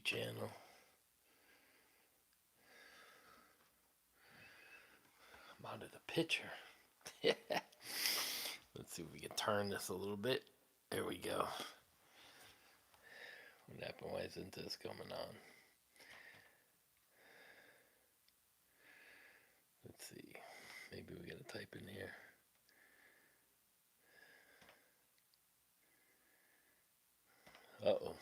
YouTube channel. I'm out of the picture. Let's see if we can turn this a little bit. There we go. What happened? Why isn't this coming on? Let's see. Maybe we gotta type in here. Uh-oh.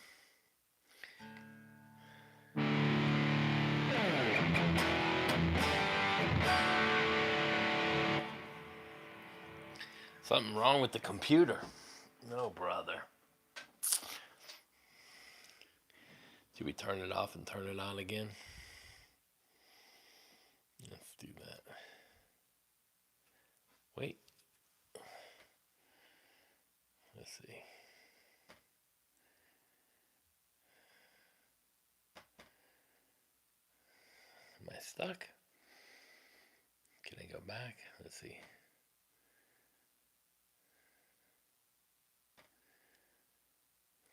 Something wrong with the computer. No, brother. Should we turn it off and turn it on again? Let's do that. Wait. Let's see. Am I stuck? Can I go back? Let's see.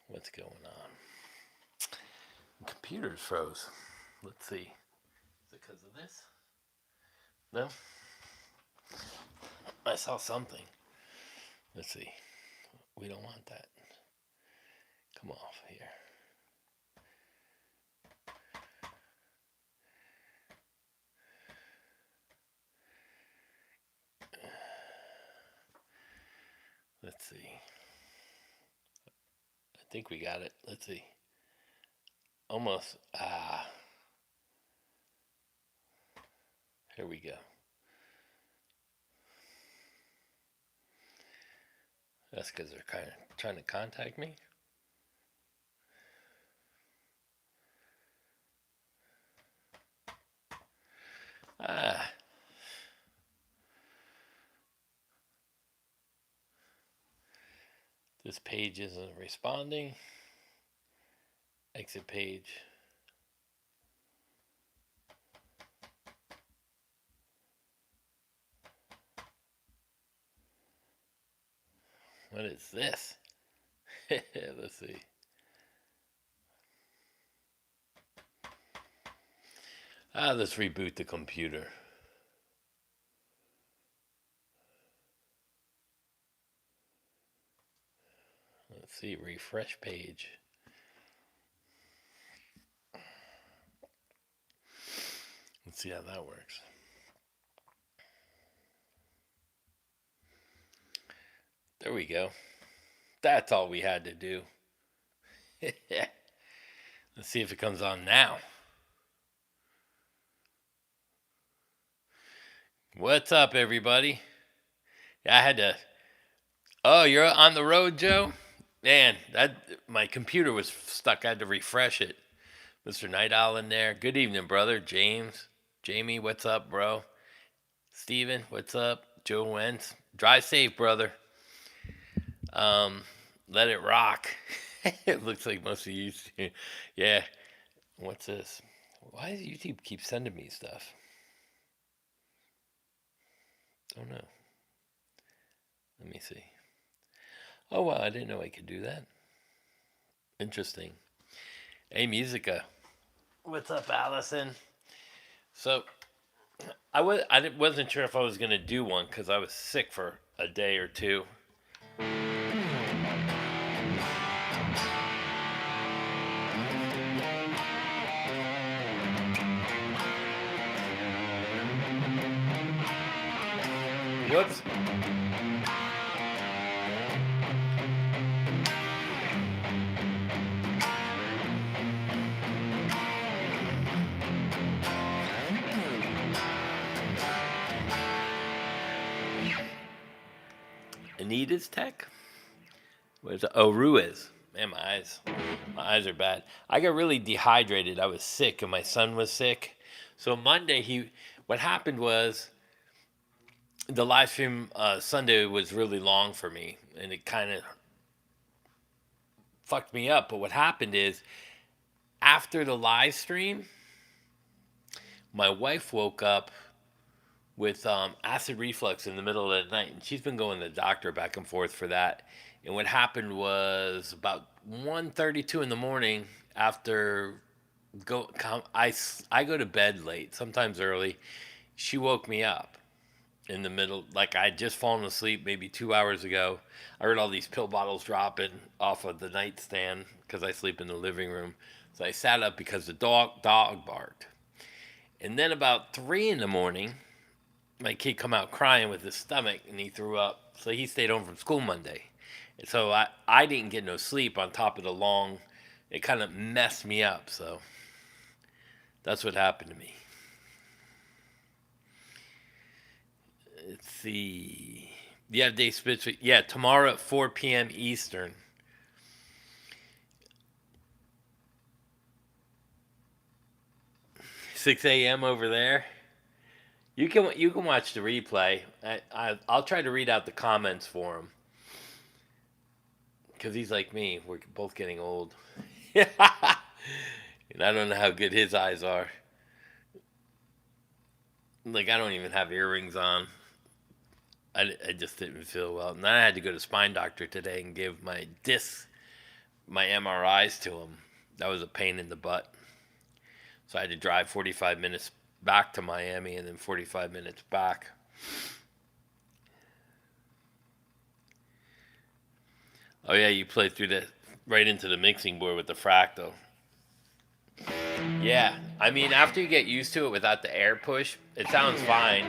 What's going on? The computer's froze. Let's see. Is it because of this? No? I saw something. Let's see. We don't want that. Come off here. Let's see. I think we got it. Let's see. Almost. Here we go. That's because they're kind of trying to contact me. This page isn't responding. Exit page. What is this? Let's see. Let's reboot the computer. Let's see, refresh page. Let's see how that works. There we go. That's all we had to do. Let's see if it comes on now. What's up, everybody? Yeah, I had to... Oh, you're on the road, Joe? Man, my computer was stuck. I had to refresh it. Mr. Night Owl in there. Good evening, brother. Jamie, what's up, bro? Steven, what's up? Joe Wentz. Drive safe, brother. Let it rock. It looks like most of you. Yeah. What's this? Why does YouTube keep sending me stuff? Oh, no. Let me see. Oh, wow, I didn't know I could do that. Interesting. Hey, Musica. What's up, Allison? So, I wasn't sure if I was going to do one because I was sick for a day or two. Whoops. Anita's Tech? What is it? Oh, Ruiz. Man, my eyes are bad. I got really dehydrated. I was sick, and my son was sick. So Monday, what happened was the live stream Sunday was really long for me, and it kind of fucked me up. But what happened is, after the live stream, my wife woke up with acid reflux in the middle of the night, and she's been going to the doctor back and forth for that. And what happened was about 1:32 in the morning, after I go to bed late, sometimes early. She woke me up in the middle, like I had just fallen asleep maybe 2 hours ago. I heard all these pill bottles dropping off of the nightstand because I sleep in the living room. So I sat up because the dog barked. And then about 3 in the morning, my kid come out crying with his stomach and he threw up. So he stayed home from school Monday. And so I didn't get no sleep on top of the long, it kind of messed me up. So that's what happened to me. Let's see. Yeah, Dave Spitz. Yeah, tomorrow at 4 p.m. Eastern. 6 a.m. over there. You can watch the replay. I'll try to read out the comments for him because he's like me. We're both getting old, and I don't know how good his eyes are. Like I don't even have earrings on. I just didn't feel well. And then I had to go to spine doctor today and give my disc, my MRIs to him. That was a pain in the butt. So I had to drive 45 minutes back to Miami and then 45 minutes back. Oh yeah, you played through the right into the mixing board with the fractal. Yeah, I mean after you get used to it without the air push, it sounds fine.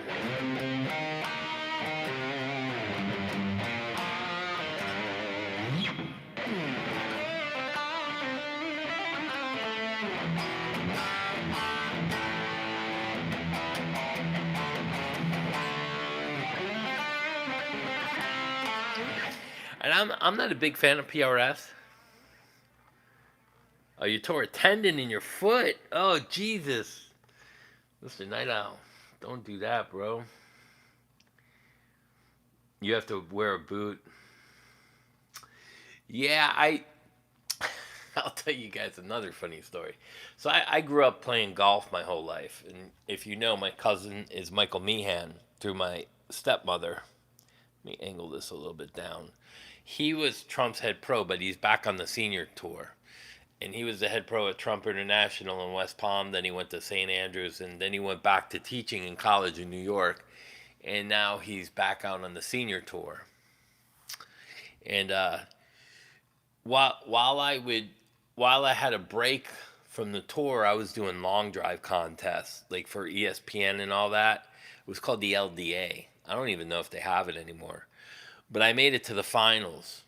And I'm not a big fan of PRS. Oh, you tore a tendon in your foot. Oh Jesus, Mr. Night Owl, don't do that, bro. You have to wear a boot. Yeah, I'll tell you guys another funny story. So I grew up playing golf my whole life, and if you know, my cousin is Michael Meehan through my stepmother. Let me angle this a little bit down. He was Trump's head pro, but he's back on the senior tour. And he was the head pro at Trump International in West Palm. Then he went to St. Andrews, and then he went back to teaching in college in New York. And now he's back out on the senior tour. And while I had a break from the tour, I was doing long drive contests, like for ESPN and all that. It was called the LDA. I don't even know if they have it anymore. But I made it to the finals.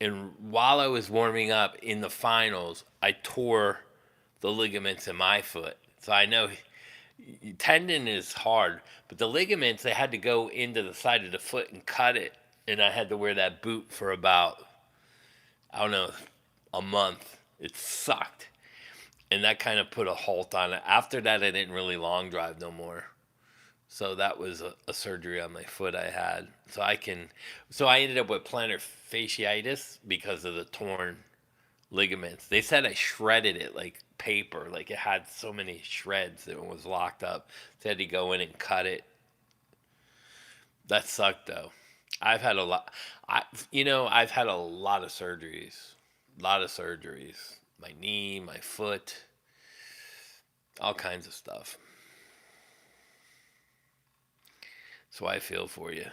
And while I was warming up in the finals, I tore the ligaments in my foot. So I know tendon is hard, but the ligaments, they had to go into the side of the foot and cut it. And I had to wear that boot for about, I don't know, a month. It sucked. And that kind of put a halt on it. After that, I didn't really long drive no more. So that was a surgery on my foot I had. So I ended up with plantar fasciitis because of the torn ligaments. They said I shredded it like paper, like it had so many shreds that it was locked up. So I had to go in and cut it. That sucked though. I've had a lot. I've had a lot of surgeries. A lot of surgeries. My knee, my foot, all kinds of stuff. So I feel for you.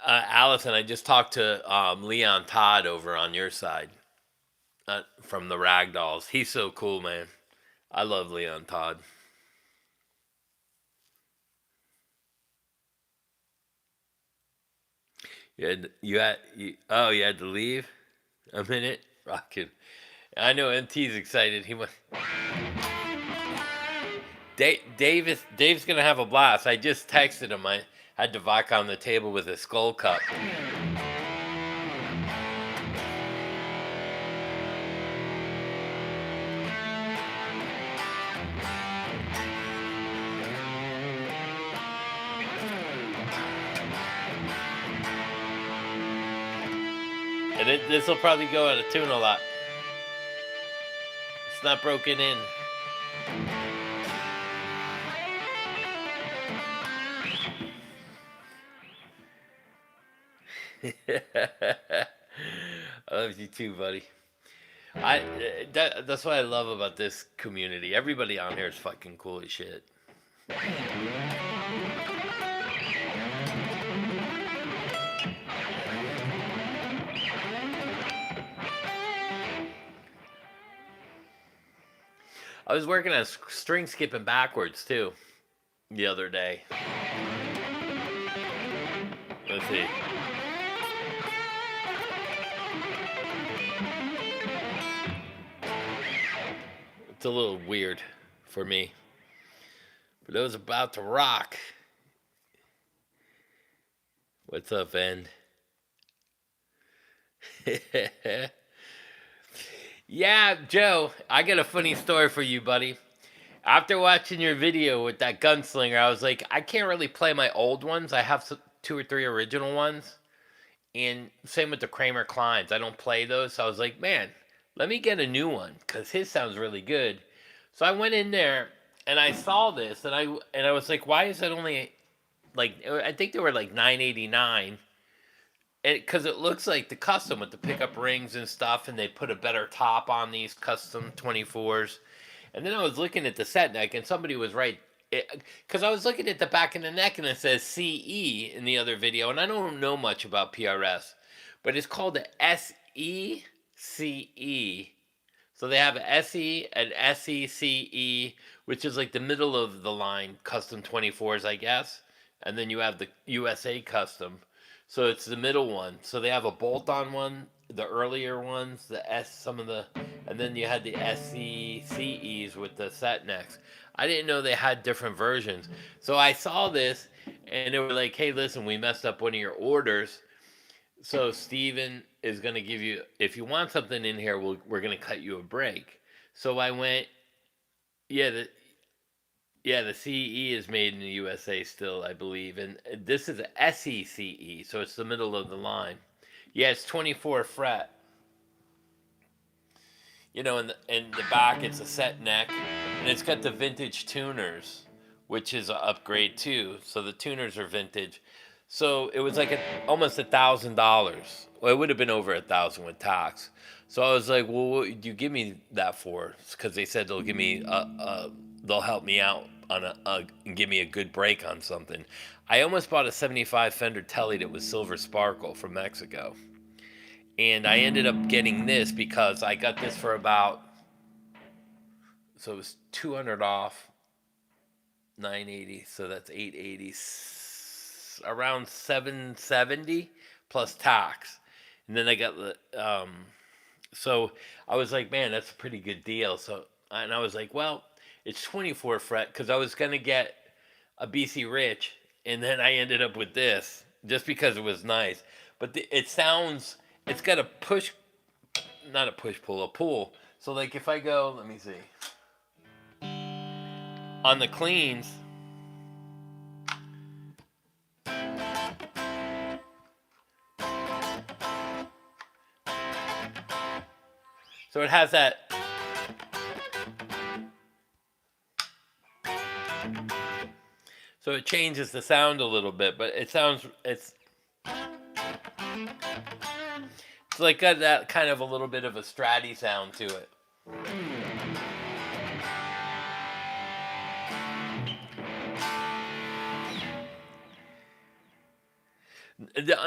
Allison, I just talked to Leon Todd over on your side from the Ragdolls. He's so cool, man. I love Leon Todd. You had to leave a minute? Rockin'. I know MT's excited. He went. Dave's gonna have a blast. I just texted him. I had the vodka on the table with a skull cup. And this will probably go out of tune a lot. It's not broken in. I love you too, buddy. That's what I love about this community. Everybody on here is fucking cool as shit. I was working on string skipping backwards too the other day. Let's see. It's a little weird for me, but it was about to rock. What's up, Ed? Yeah, Joe, I got a funny story for you, buddy. After watching your video with that gunslinger, I was like, I can't really play my old ones. I have 2 or 3 original ones. And same with the Kramer Kleins. I don't play those. So I was like, man, let me get a new one because his sounds really good. So I went in there and I saw this and I was like, why is it only like, I think they were like $9.89. Because it looks like the custom with the pickup rings and stuff, and they put a better top on these custom 24s. And then I was looking at the set neck, and somebody was right. Because I was looking at the back of the neck, and it says CE in the other video, and I don't know much about PRS, but it's called the SECE. So they have an SE and SECE, which is like the middle of the line custom 24s, I guess. And then you have the USA custom. So it's the middle one. So they have a bolt-on one, the earlier ones, and then you had the SECEs with the set necks. I didn't know they had different versions. So I saw this, and they were like, hey, listen, we messed up one of your orders. So Steven is going to give you, if you want something in here, we're going to cut you a break. So I went, yeah, the CE is made in the USA still, I believe. And this is a SECE, so it's the middle of the line. Yeah, it's 24 fret. You know, in the back, it's a set neck. And it's got the vintage tuners, which is an upgrade too. So the tuners are vintage. So it was like almost $1,000. Well, it would have been over $1,000 with tax. So I was like, well, what would you give me that for? Because they said they'll give me they'll help me out on and give me a good break on something. I almost bought a 75 Fender Tele that was silver sparkle from Mexico. And I ended up getting this because I got this for about, so it was 200 off, 980, so that's 880, around 770 plus tax. And then I got the, so I was like, man, that's a pretty good deal. So, and I was like, well, it's 24 fret because I was going to get a BC Rich, and then I ended up with this just because it was nice. But it sounds, it's got a push, not a push pull, a pull. So like if I go, let me see, on the cleans, so it has that. So it changes the sound a little bit, but it sounds, it's like got that kind of a little bit of a stratty sound to it.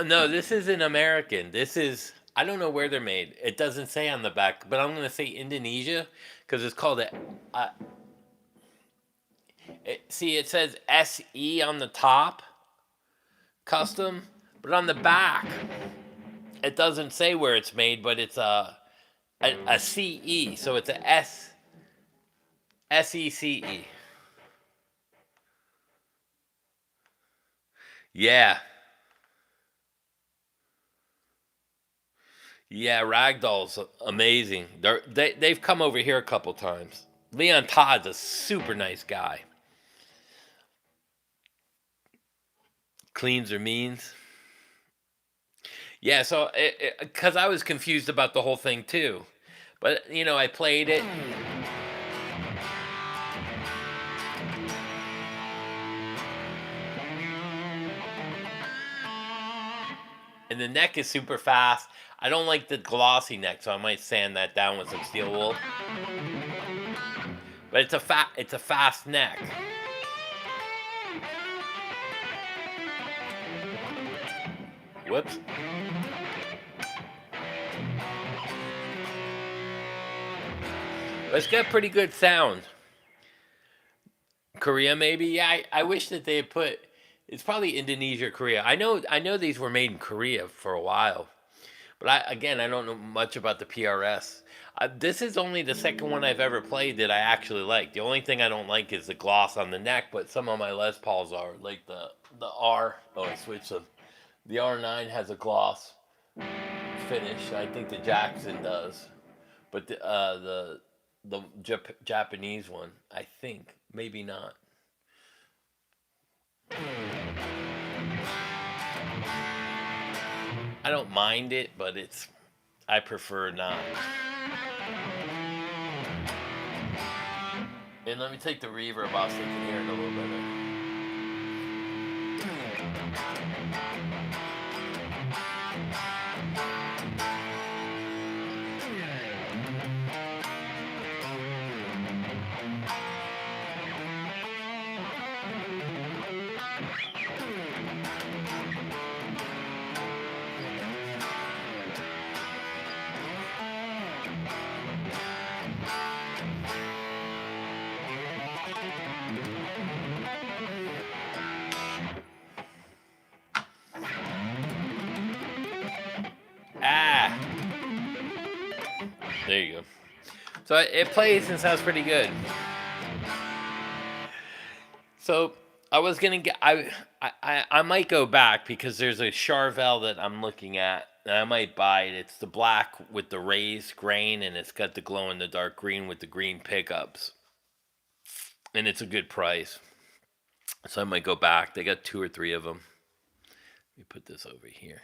No, this isn't American. This is, I don't know where they're made. It doesn't say on the back, but I'm going to say Indonesia because it's called see, it says SE on the top, custom, but on the back, it doesn't say where it's made, but it's a CE, so it's a SECE. Yeah. Yeah, Ragdoll's amazing. They've come over here a couple times. Leon Todd's a super nice guy. Cleans or means. Yeah, so because I was confused about the whole thing too, but you know I played it. And the neck is super fast. I don't like the glossy neck, so I might sand that down with some steel wool. But it's a fast neck. Whoops. But it's got pretty good sound. Korea, maybe. Yeah, I wish that they had put. It's probably Indonesia, or Korea. I know these were made in Korea for a while, but I don't know much about the PRS. This is only the second one I've ever played that I actually like. The only thing I don't like is the gloss on the neck, but some of my Les Pauls are like the R. Oh, I switched them. The R9 has a gloss finish. I think the Jackson does, but the Japanese one, I think maybe not. I don't mind it, but I prefer not. And let me take the reverb off so you can hear it a little better. Ah! There you go. So it plays and sounds pretty good. So I was gonna get I might go back because there's a Charvel that I'm looking at and I might buy it. It's the black with the raised grain and it's got the glow in the dark green with the green pickups. And it's a good price. So I might go back. They got 2 or 3 of them. Let me put this over here.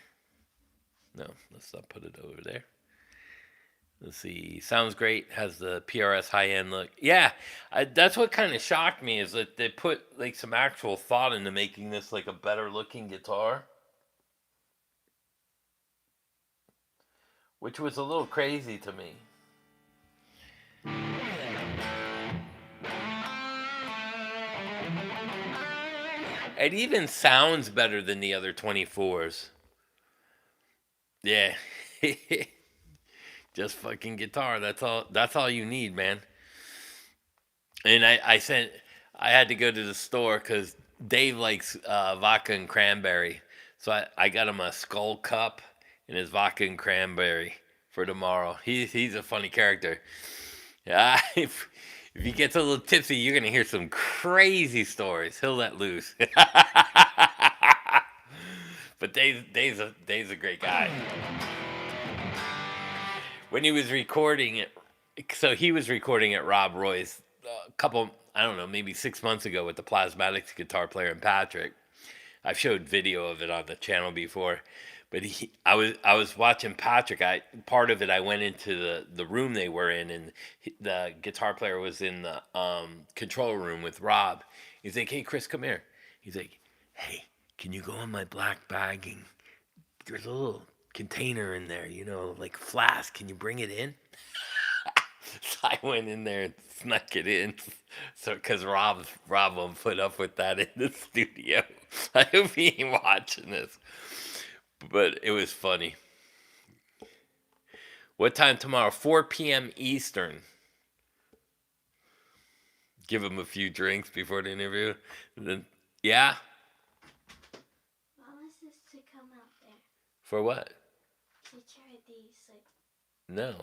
No, let's not put it over there. Let's see. Sounds great. Has the PRS high-end look. Yeah, that's what kind of shocked me is that they put like some actual thought into making this like a better looking guitar. Which was a little crazy to me. It even sounds better than the other 24s. Yeah. Just fucking guitar. That's all you need, man. And I had to go to the store because Dave likes vodka and cranberry. So I got him a skull cup and his vodka and cranberry for tomorrow. He's a funny character. Yeah, if he gets a little tipsy, you're gonna hear some crazy stories. He'll let loose. But Dave's a great guy. When he was recording it, so he was recording at Rob Roy's a couple, I don't know, maybe 6 months ago with the Plasmatics guitar player and Patrick. I've showed video of it on the channel before, but I was watching Patrick. Part of it I went into the room they were in, and the guitar player was in the control room with Rob. He's like, "Hey Chris, come here." He's like, "Hey, can you go in my black bag and there's a little container in there, like flask. Can you bring it in?" So I went in there and snuck it in. So, because Rob won't put up with that in the studio. I hope he ain't watching this. But it was funny. What time tomorrow? 4 p.m. Eastern. Give him a few drinks before the interview. And then, yeah? What was this to come out there? For what? To try these, like... No,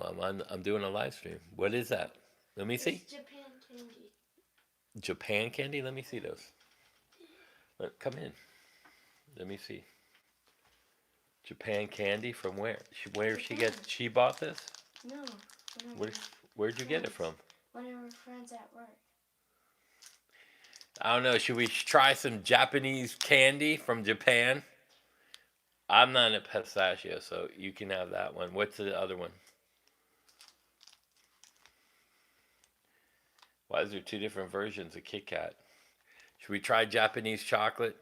I'm doing a live stream. What is that? Let me see. It's Japan candy. Japan candy? Let me see those. Come in. Let me see. Japan candy from where? She bought this? No. Where'd you get it from? One of her friends at work. I don't know. Should we try some Japanese candy from Japan? I'm not a pistachio, so you can have that one. What's the other one? Why is there 2 different versions of Kit Kat? Should we try Japanese chocolate?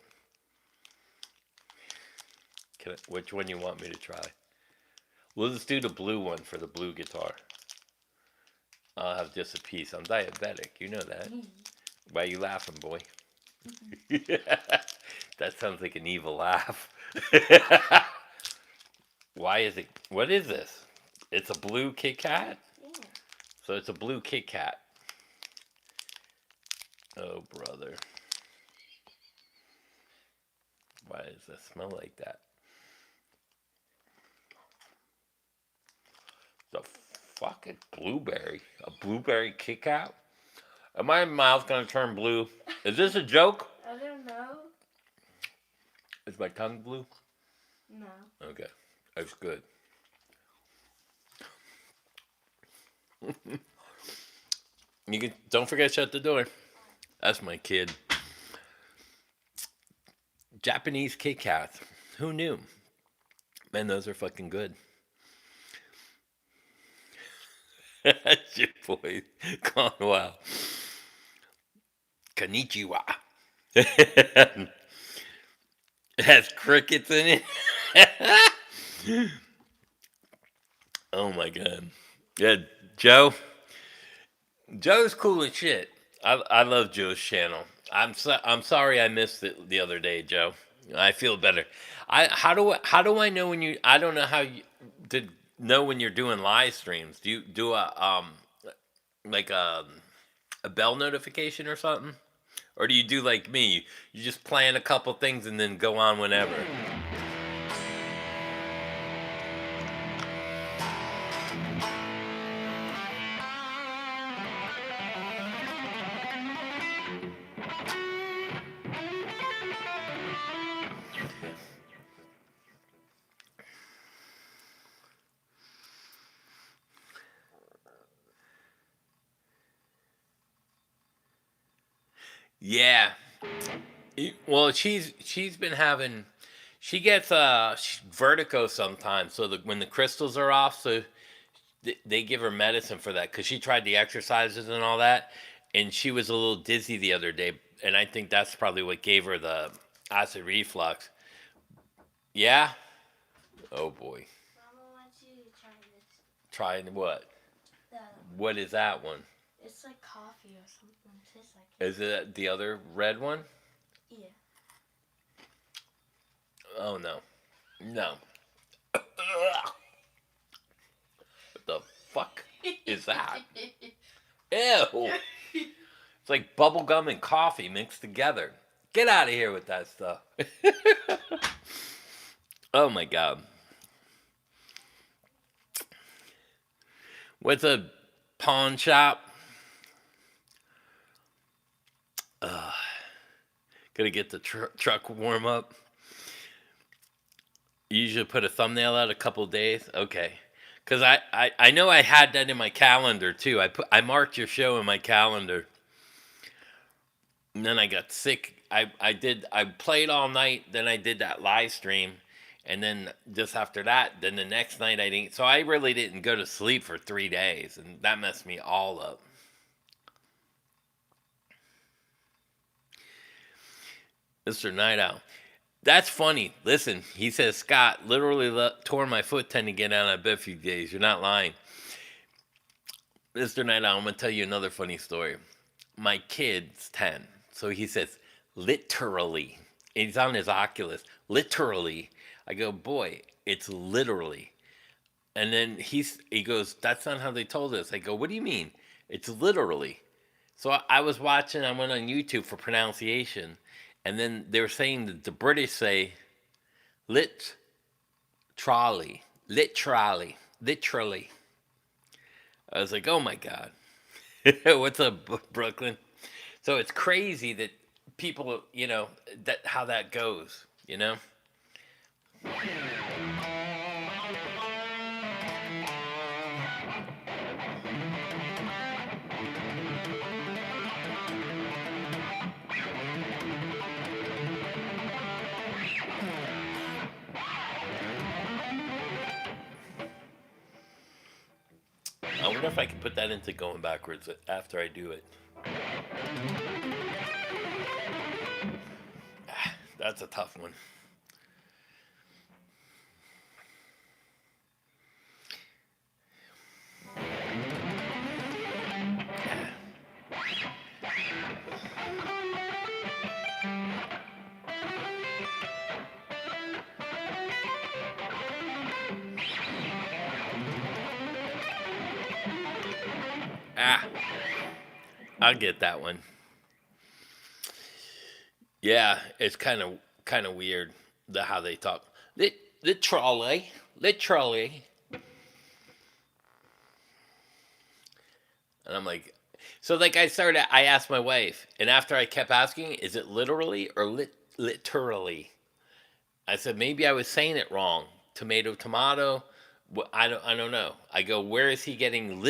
Which one you want me to try? We'll just do the blue one for the blue guitar. I'll have just a piece. I'm diabetic. You know that. Why are you laughing, boy? That sounds like an evil laugh. Why is it? What is this? It's a blue Kit Kat? Yeah. So it's a blue Kit Kat. Oh, brother. Why does that smell like that? The fucking blueberry. A blueberry Kit Kat? Am my mouth gonna turn blue? Is this a joke? I don't know. Is my tongue blue? No. Okay. That's good. You can don't forget to shut the door. That's my kid. Japanese Kit Kats. Who knew? Man, those are fucking good. Jittboy1 gone wild. Konnichiwa. It has crickets in it. Oh my god. Yeah, Joe. Joe's cool as shit. I love Joe's channel. I'm sorry I missed it the other day, Joe. I feel better. How do I know when you? I don't know how you did know when you're doing live streams. Do you do like a bell notification or something, or do you do like me? You just plan a couple things and then go on whenever. Yeah. Well, she's been having. She gets vertigo sometimes. So when the crystals are off, so they give her medicine for that because she tried the exercises and all that, and she was a little dizzy the other day, and I think that's probably what gave her the acid reflux. Yeah. Oh boy. Mama wants you to try this. Trying what? The, What is that one? it's like coffee or something. It tastes like it. Is it the other red one? Yeah. Oh no. No. What the fuck is that? Ew. It's like bubble gum and coffee mixed together. Get out of here with that stuff. Oh my god. What's a pawn shop? Gotta get the truck warm up. You usually put a thumbnail out a couple days. Okay. Because I know I had that in my calendar too. I marked your show in my calendar. And then I got sick. I played all night, then I did that live stream. And then just after that, then the next night I didn't. So I really didn't go to sleep for 3 days. And that messed me all up. Mr. Night Owl. That's funny. Listen, he says, Scott literally tore my foot tendon to get out of bed a few days. You're not lying. Mr. Night Owl, I'm going to tell you another funny story. My kid's 10. So he says, literally. And he's on his Oculus. Literally. I go, boy, it's literally. And then he goes, that's not how they told us. I go, what do you mean? It's literally. So I was watching, I went on YouTube for pronunciation. And then they were saying that the British say literally. I was like, oh my God. What's up, Brooklyn? So it's crazy that people, that how that goes, I wonder if I can put that into going backwards after I do it. That's a tough one. Ah, I'll get that one. Yeah, it's kind of weird how they talk. Literally, literally, and I'm like, so like I asked my wife, and after I kept asking, is it literally or literally? I said maybe I was saying it wrong. Tomato, tomato. I don't know. I go, where is he getting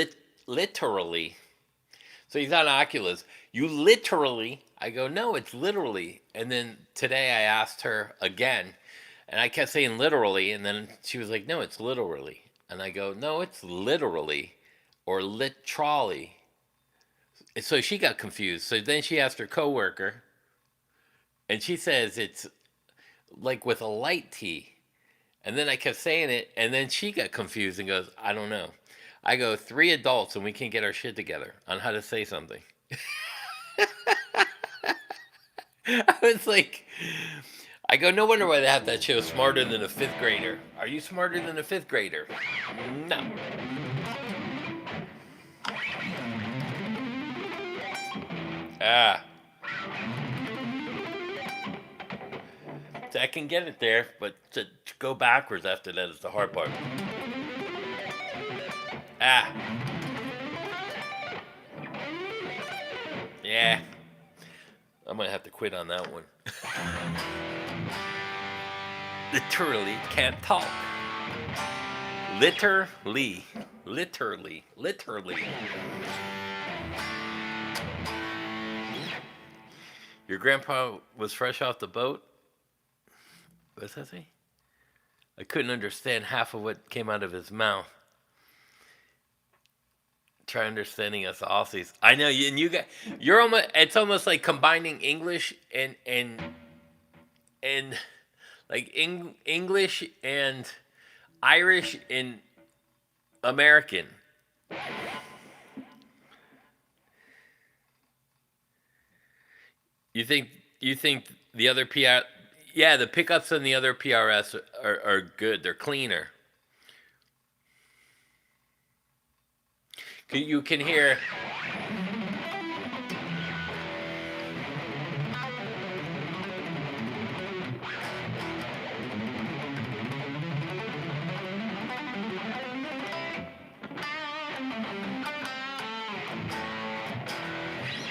literally? So he's on Oculus. You literally. I go, no, it's literally. And then today I asked her again, and I kept saying literally, and then she was like, no, it's literally. And I go, no, it's literally or literally. And so she got confused. So then she asked her coworker, and she says it's like with a light T. And then I kept saying it, and then she got confused and goes, I don't know. I go, 3 adults, and we can get our shit together on how to say something. I was like, I go, no wonder why they have that show, Smarter Than a Fifth Grader. Are you smarter than a fifth grader? No. Ah. So I can get it there, but to go backwards after that is the hard part. Ah. Yeah. I might have to quit on that one. Literally can't talk. Literally. Literally. Literally. Your grandpa was fresh off the boat? What's that say? I couldn't understand half of what came out of his mouth. Try understanding us Aussies. I know you, and you got. You're almost. It's almost like combining English and like English and Irish and American. You think the other PR? Yeah, the pickups on the other PRS are good. They're cleaner. You can hear.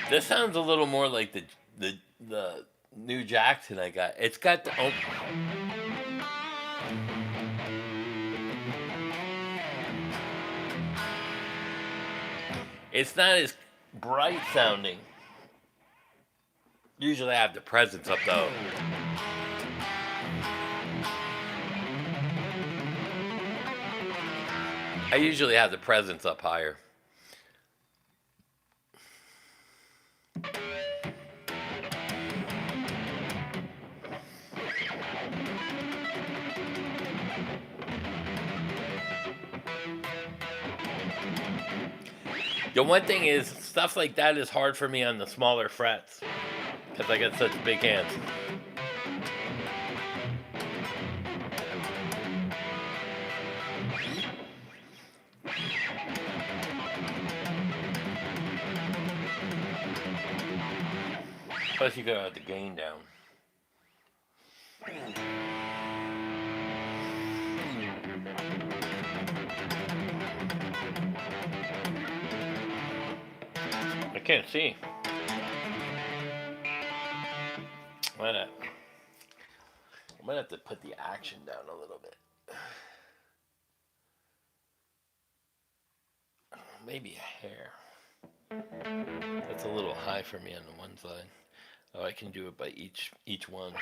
This sounds a little more like the new Jackson I got. It's got the. Oh, it's not as bright sounding. Usually I have the presence up though. I usually have the presence up higher. The one thing is, stuff like that is hard for me on the smaller frets because I got such big hands. Plus, you gotta have the gain down. I can't see. I might have to put the action down a little bit. Maybe a hair. That's a little high for me on the one side. Oh, I can do it by each one.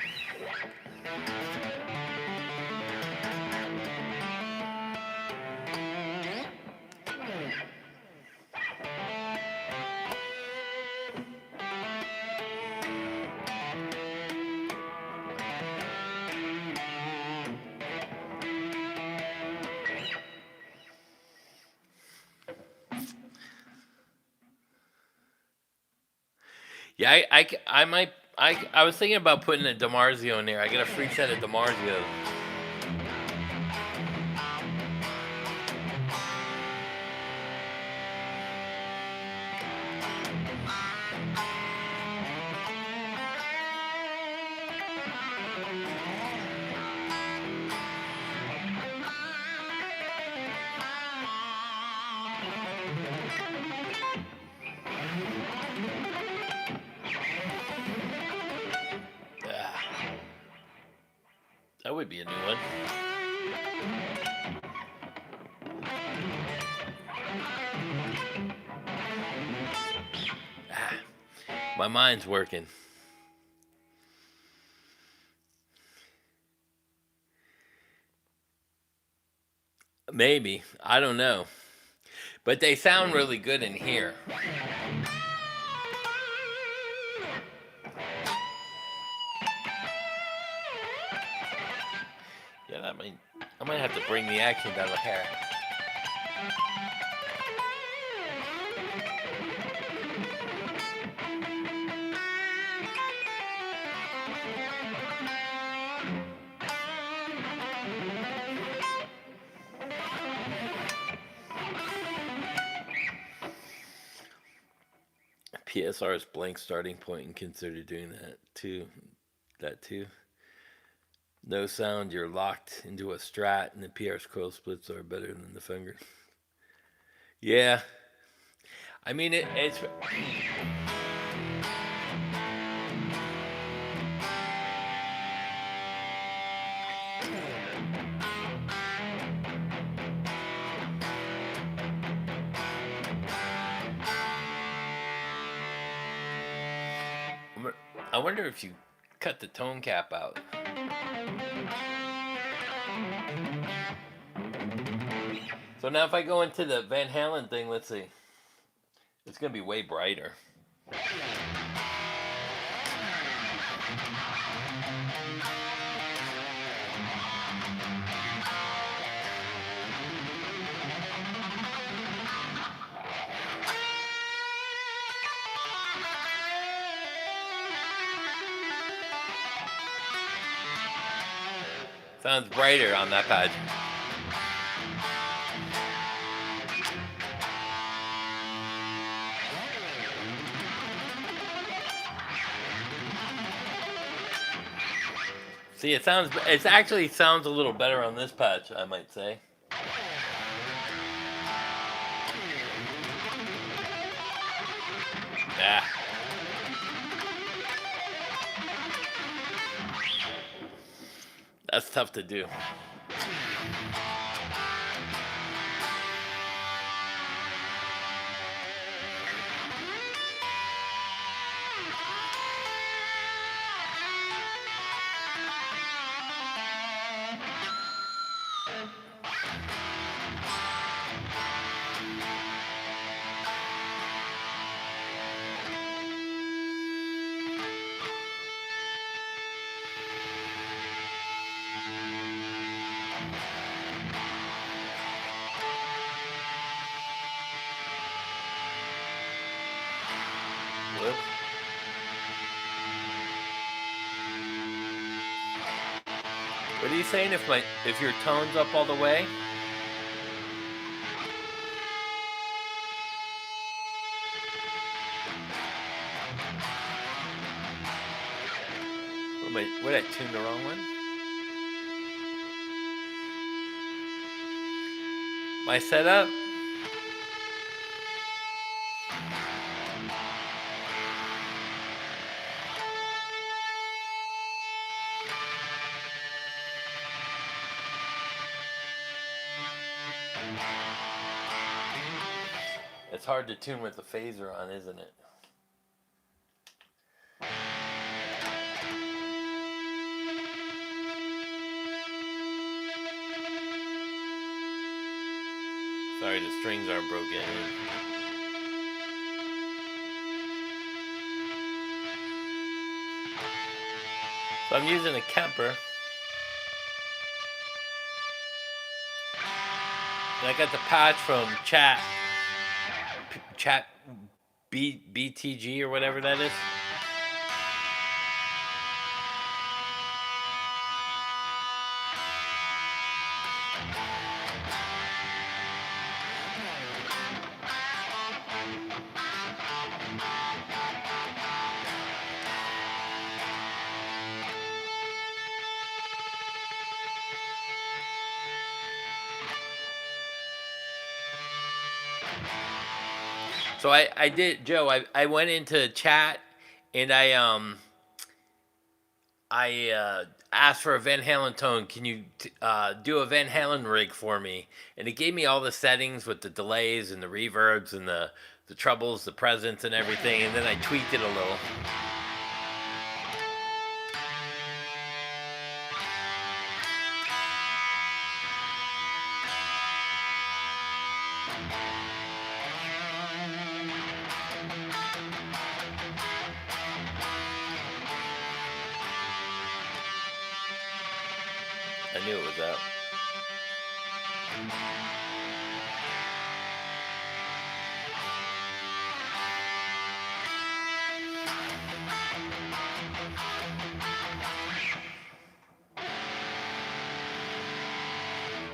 Yeah, I was thinking about putting a DiMarzio in there. I got a free set of DiMarzio. My mind's working. Maybe. I don't know. But they sound really good in here. Yeah, I might have to bring the action down a hair. PSR's blank starting point and consider doing that too. That too. No sound, you're locked into a strat, and the PR's coil splits are better than the finger. Yeah. I mean, it's. I wonder if you cut the tone cap out. So now if I go into the Van Halen thing, let's see. It's going to be way brighter. Sounds brighter on that pad. See, it actually sounds a little better on this patch, I might say. Yeah. That's tough to do. Whoops. What are you saying if your tone's up all the way? What did I tune the wrong one? My setup? It's hard to tune with the phaser on, isn't it? Sorry, the strings aren't broken in. So I'm using a Kemper. And I got the patch from Chat BTG or whatever that is. So I did, Joe. I went into Chat and I asked for a Van Halen tone. Can you do a Van Halen rig for me? And it gave me all the settings with the delays and the reverbs and the trebles, the presence and everything. And then I tweaked it a little. I knew it was out.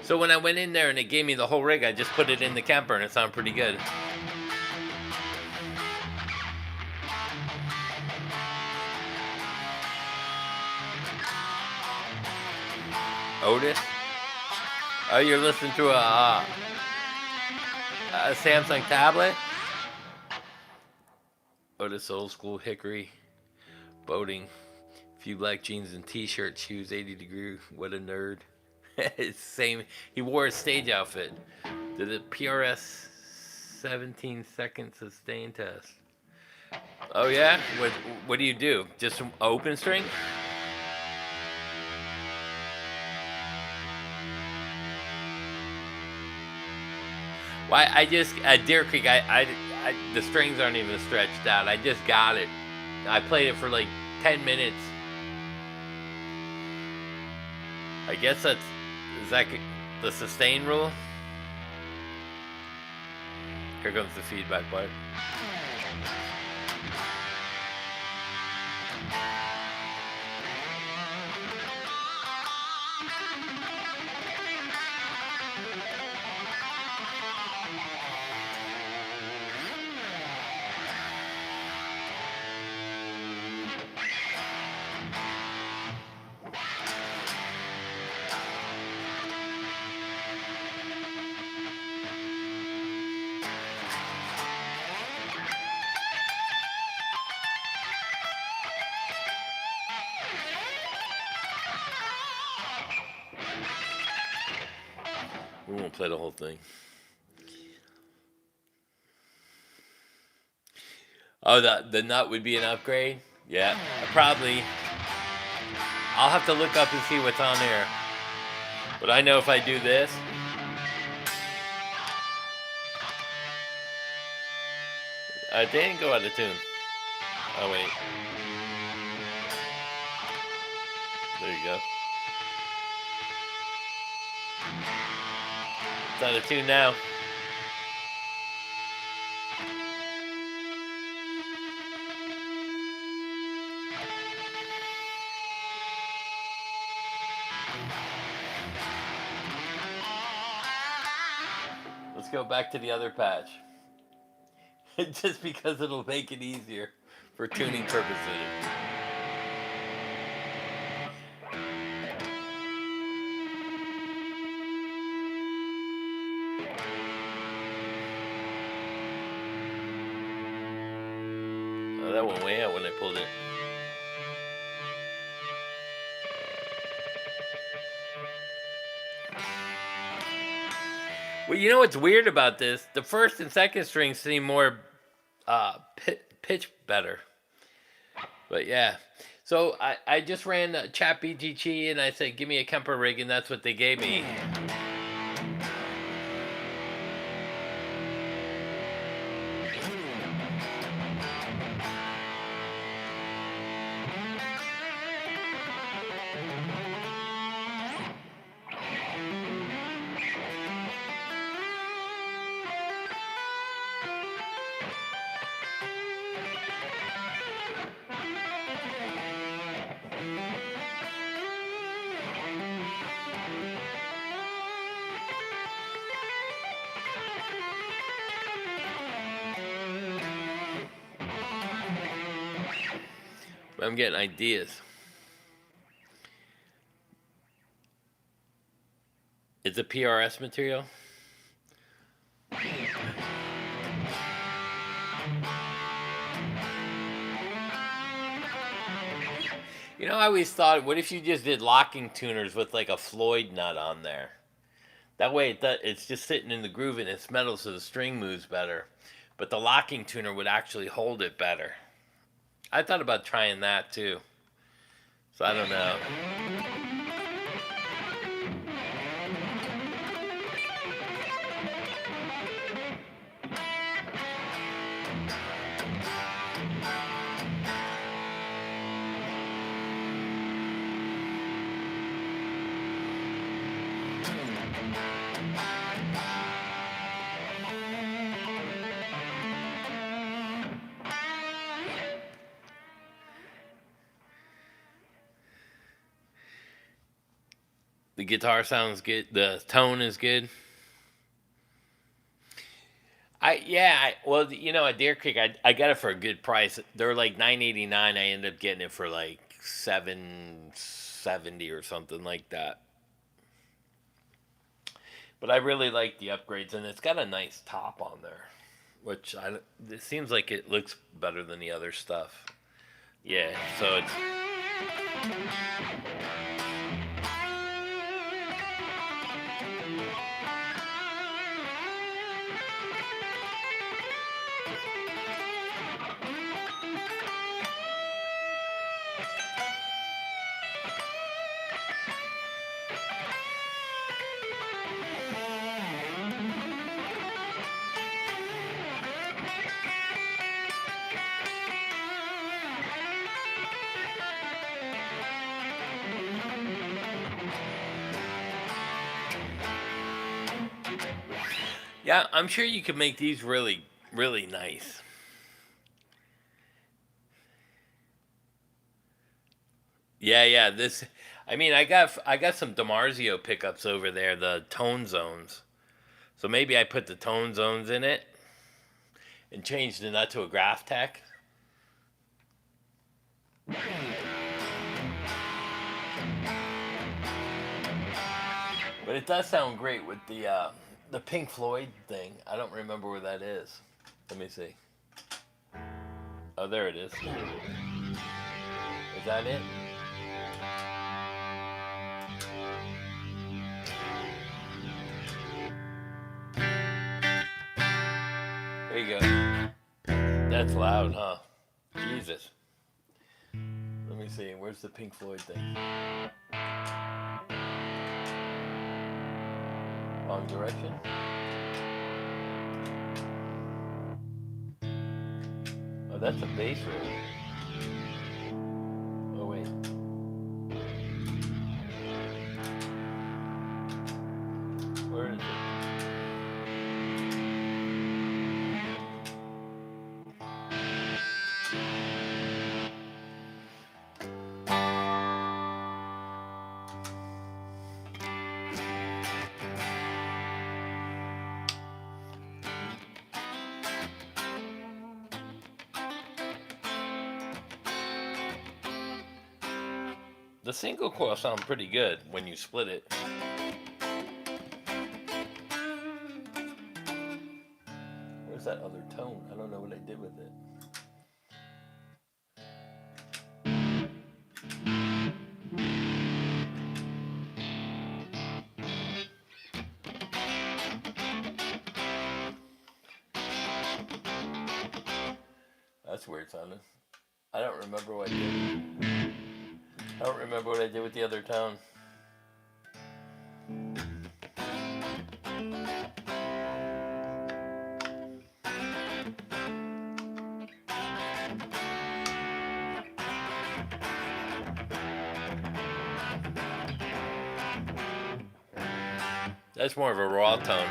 So when I went in there and it gave me the whole rig, I just put it in the camper and it sounded pretty good. Otis? Oh, you're listening to a Samsung tablet? Otis old school hickory boating. Few black jeans and t-shirt, shoes, 80 degree. What a nerd. It's same. He wore a stage outfit. Did the PRS 17-second sustain test. Oh yeah? What do you do? Just an open string? Why? I just at Deer Creek. The strings aren't even stretched out. I just got it. I played it for like 10 minutes. I guess is that the sustain rule? Here comes the feedback part. We won't play the whole thing. Oh, the nut would be an upgrade? Yeah, probably. I'll have to look up and see what's on there. But I know if I do this. They didn't go out of tune. Oh, wait. There you go. It's out of tune now. Let's go back to the other patch. Just because it'll make it easier for tuning purposes. Oh, that went way out when I pulled it. Well, you know what's weird about this? The first and second strings seem more pitch better. But yeah. So I just ran Chat BGG and I said, give me a Kemper rig, and that's what they gave me. I'm getting ideas. It's a PRS material. You know, I always thought, what if you just did locking tuners with like a Floyd nut on there? That way, it's just sitting in the groove and it's metal, so the string moves better. But the locking tuner would actually hold it better. I thought about trying that too. So I don't know. The guitar sounds good. The tone is good. Well, you know, at Deer Creek, I got it for a good price. They're like $9.89. I ended up getting it for like $7.70 or something like that. But I really like the upgrades, and it's got a nice top on there, which it seems like it looks better than the other stuff. Yeah, so it's. Yeah, I'm sure you could make these really, really nice. Yeah. This, I mean, I got some DiMarzio pickups over there, the tone zones. So maybe I put the tone zones in it and change the nut to a Graph Tech. But it does sound great with the Pink Floyd thing. I don't remember where that is. Let me see. Oh, there it is. Is that it? There you go. That's loud, huh? Jesus. Let me see. Where's the Pink Floyd thing? Wrong direction? Oh, that's a bass riff. Oh, wait. Where is it? The single coil sounds pretty good when you split it. Where's that other tone? I don't know what I did with it. That's weird sounding. I don't remember what I did. I don't remember what I did with the other tone. That's more of a raw tone.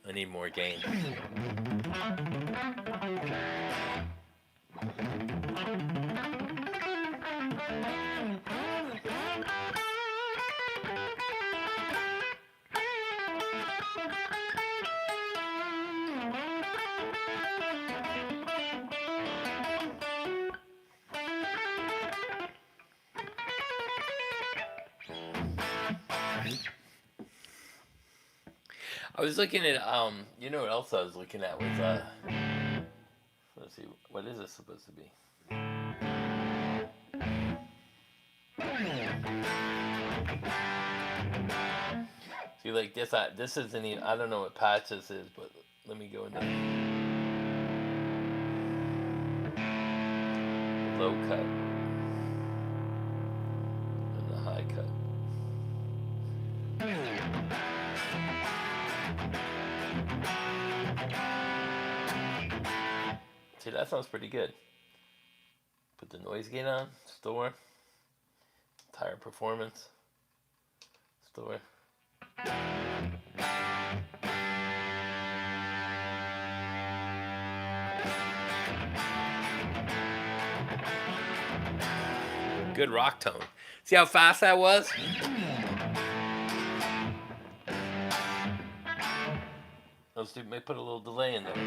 I need more gain. I was looking at you know what else I was looking at was let's see, what is this supposed to be? See, like this isn't even, I don't know what patch this is, but let me go into the low cut and the high cut. See, that sounds pretty good. Put the noise gate on, store, tire performance, store. Good rock tone. See how fast that was? Let's do, may put a little delay in there.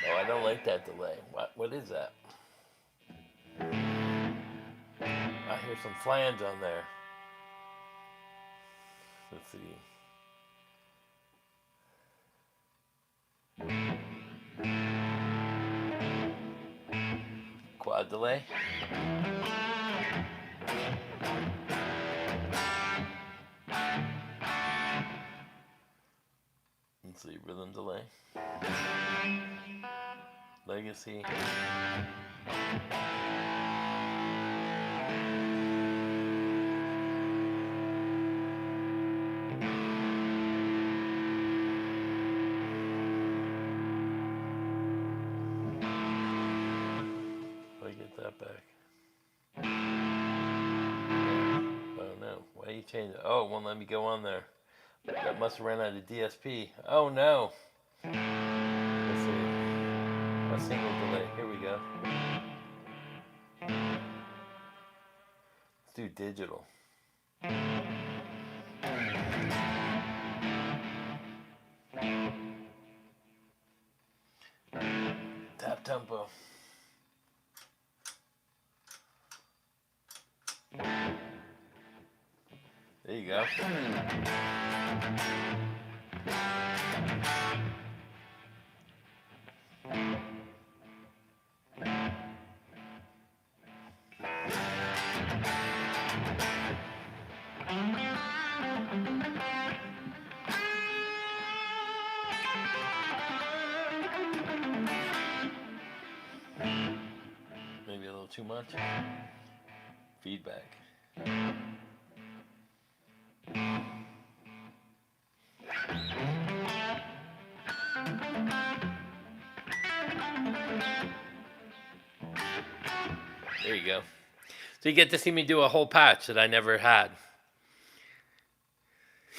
Oh, I don't like that delay. What is that? I hear some flange on there. Let's see. Quad delay. Let's see, rhythm delay. Legacy. Get that back. Oh no, why you change it? Oh, it won't let me go on there. That must have ran out of DSP. Oh no. Let's see. A single delay. Here we go. Let's do digital. Tap tempo. There you go. Maybe a little too much. Feedback. There you go. So you get to see me do a whole patch that I never had.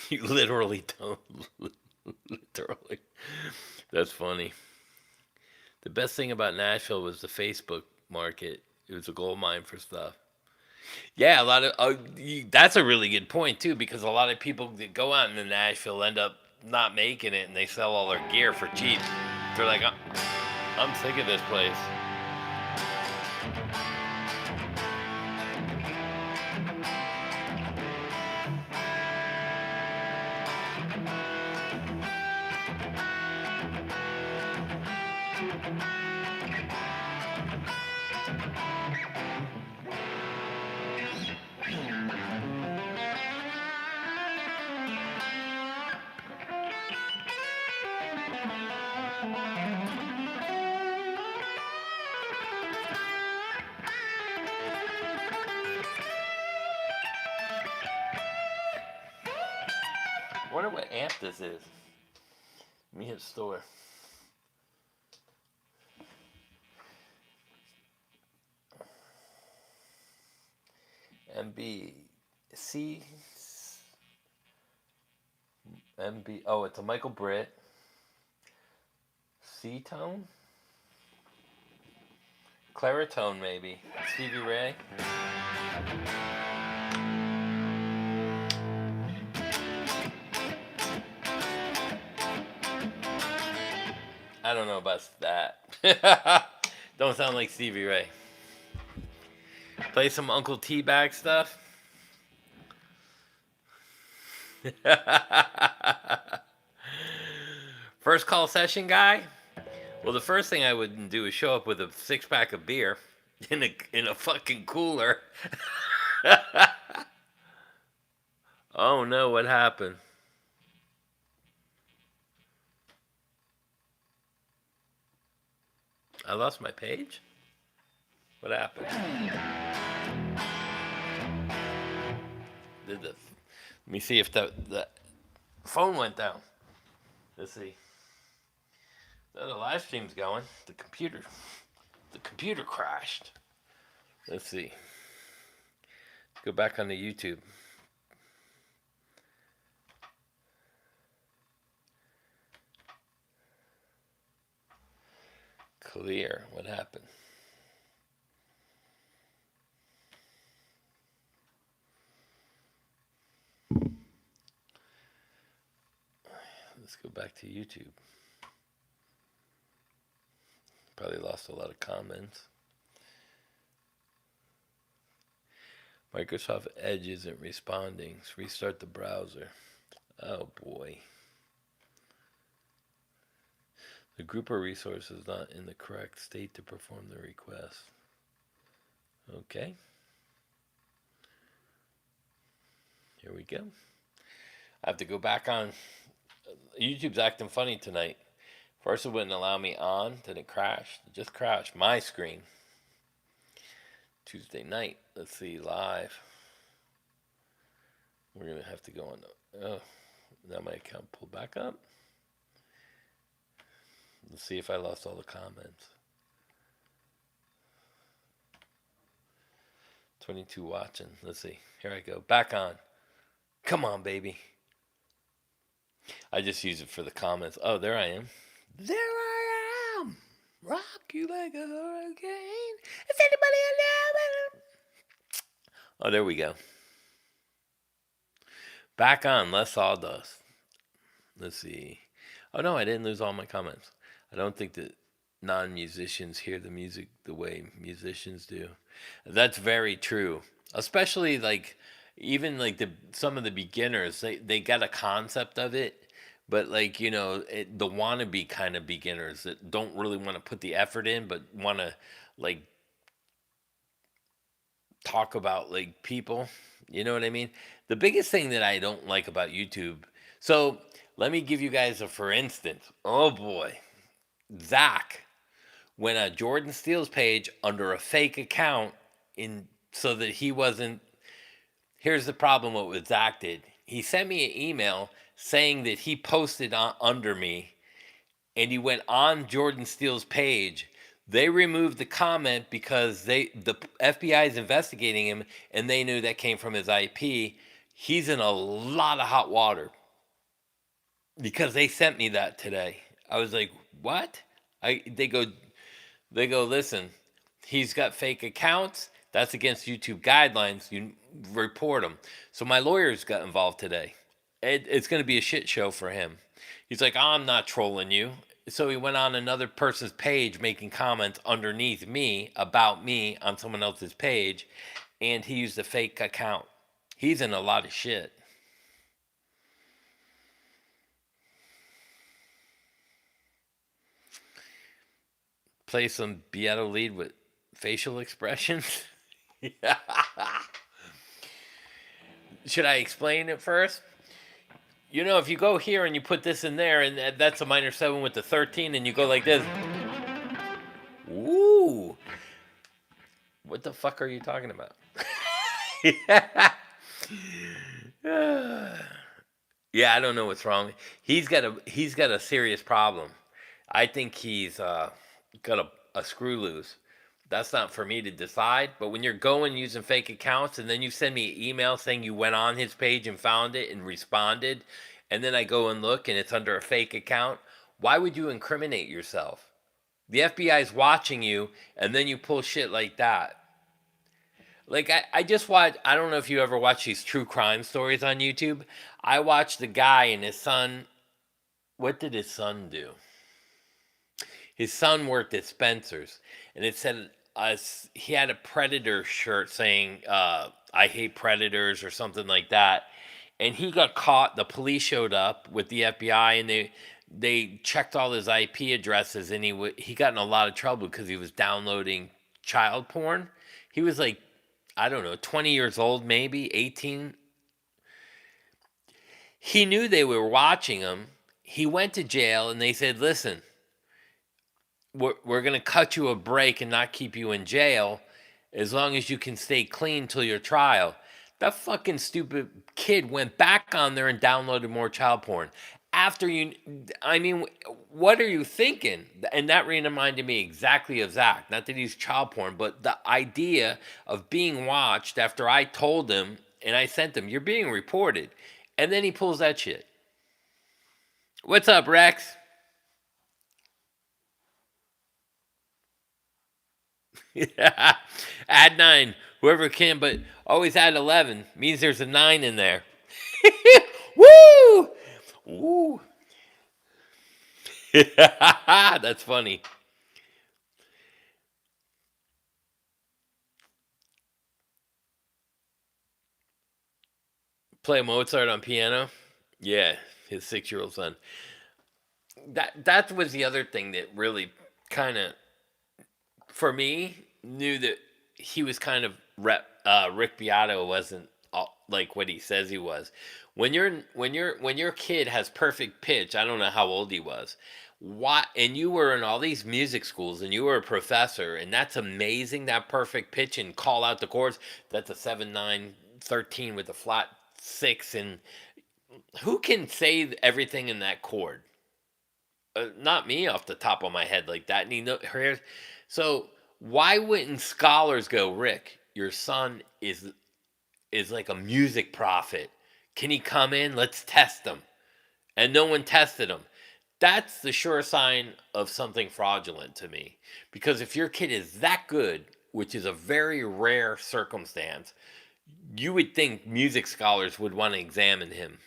You literally don't. Literally. That's funny. The best thing about Nashville was the Facebook market. It was a gold mine for stuff. Yeah, a lot of that's a really good point too, because a lot of people that go out into Nashville end up not making it, and they sell all their gear for cheap. They're like, I'm sick of this place. I wonder what amp this is. Let me hit store. MB oh, it's a Michael Britt C-tone? Claritone maybe. Stevie Ray. I don't know about that. Don't sound like Stevie Ray. Play some Uncle T-Bag stuff. First call session guy? Well, the first thing I would do is show up with a 6-pack of beer in a fucking cooler. Oh no, what happened? I lost my page? What happened? Let me see if the phone went down. Let's see. The live stream's going. The computer crashed. Let's see. Go back on the YouTube. Clear. What happened? Let's go back to YouTube. Probably lost a lot of comments. Microsoft Edge isn't responding. So restart the browser. Oh boy. The group or resource is not in the correct state to perform the request. Okay. Here we go. I have to go back on. YouTube's acting funny tonight. First it wouldn't allow me on, then it crashed. It just crashed. My screen. Tuesday night. Let's see, live. We're going to have to go on. Oh, now my account pulled back up. Let's see if I lost all the comments. 22 watching. Let's see. Here I go. Back on. Come on, baby. I just use it for the comments. Oh, there I am. There I am. Rock you like a hurricane. Is anybody alive? Oh, there we go. Back on. Less sawdust. Let's see. Oh, no, I didn't lose all my comments. I don't think that non-musicians hear the music the way musicians do. That's very true. Especially like even like some of the beginners, they got a concept of it, but like the wannabe kind of beginners that don't really want to put the effort in, but want to like talk about like people. You know what I mean? The biggest thing that I don't like about YouTube. So let me give you guys a for instance. Oh boy, Zach went on Jordan Steele's page under a fake account so that he wasn't. Here's the problem what Zach did. He sent me an email saying that he posted under me, and he went on Jordan Steele's page. They removed the comment because the FBI is investigating him, and they knew that came from his IP. He's in a lot of hot water because they sent me that today. I was like, what? They go, listen, he's got fake accounts. That's against YouTube guidelines. You report them. So my lawyers got involved today. It's going to be a shit show for him. He's like, I'm not trolling you. So he went on another person's page making comments underneath me about me on someone else's page, and he used a fake account. He's in a lot of shit. Play some Beato lead with facial expressions. Yeah. Should I explain it first? If you go here and you put this in there, and that's a minor 7 with the 13, and you go like this. Ooh. What the fuck are you talking about? Yeah, I don't know what's wrong. He's got a serious problem. I think he's got a screw loose. That's not for me to decide. But when you're going using fake accounts and then you send me an email saying you went on his page and found it and responded, and then I go and look and it's under a fake account, why would you incriminate yourself? The FBI is watching you, and then you pull shit like that. Like, I just watch, I don't know if you ever watch these true crime stories on YouTube. I watched the guy and his son. What did his son do? His son worked at Spencer's, and it said he had a Predator shirt saying, I hate predators or something like that. and he got caught. The police showed up with the FBI, and they checked all his IP addresses, and he got in a lot of trouble because he was downloading child porn. He was like, I don't know, 20 years old, maybe 18. He knew they were watching him. He went to jail, and they said, listen, we're going to cut you a break and not keep you in jail as long as you can stay clean till your trial. That fucking stupid kid went back on there and downloaded more child porn. After you, I mean, what are you thinking? And that reminded me exactly of Zach. Not that he's child porn, but the idea of being watched after I told him and I sent him, you're being reported. And then he pulls that shit. What's up, Rex? Add 9, whoever can, but always add 11. Means there's a 9 in there. Woo! Woo! That's funny. Play Mozart on piano? Yeah, his 6-year-old son. That was the other thing that really kind of, for me, knew that he was kind of Rick Beato wasn't like what he says he was. When your kid has perfect pitch, I don't know how old he was. Why? And you were in all these music schools, and you were a professor, and that's amazing. That perfect pitch and call out the chords. That's a 7-9-13 with a flat 6, and who can say everything in that chord? Not me off the top of my head like that. And so why wouldn't scholars go, Rick? Your son is like a music prophet. Can he come in? Let's test him. And no one tested him. That's the sure sign of something fraudulent to me. Because if your kid is that good, which is a very rare circumstance, you would think music scholars would want to examine him.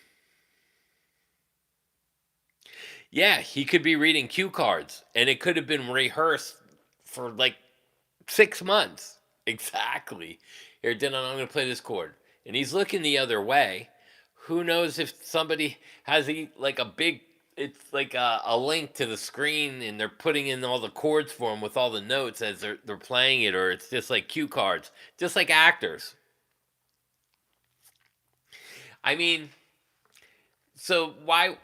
Yeah, he could be reading cue cards, and it could have been rehearsed for like 6 months. Exactly. Here, Dylan, I'm going to play this chord. And he's looking the other way. Who knows if somebody has like a big, it's like a link to the screen, and they're putting in all the chords for him with all the notes as they're playing it, or it's just like cue cards, just like actors. I mean, so why?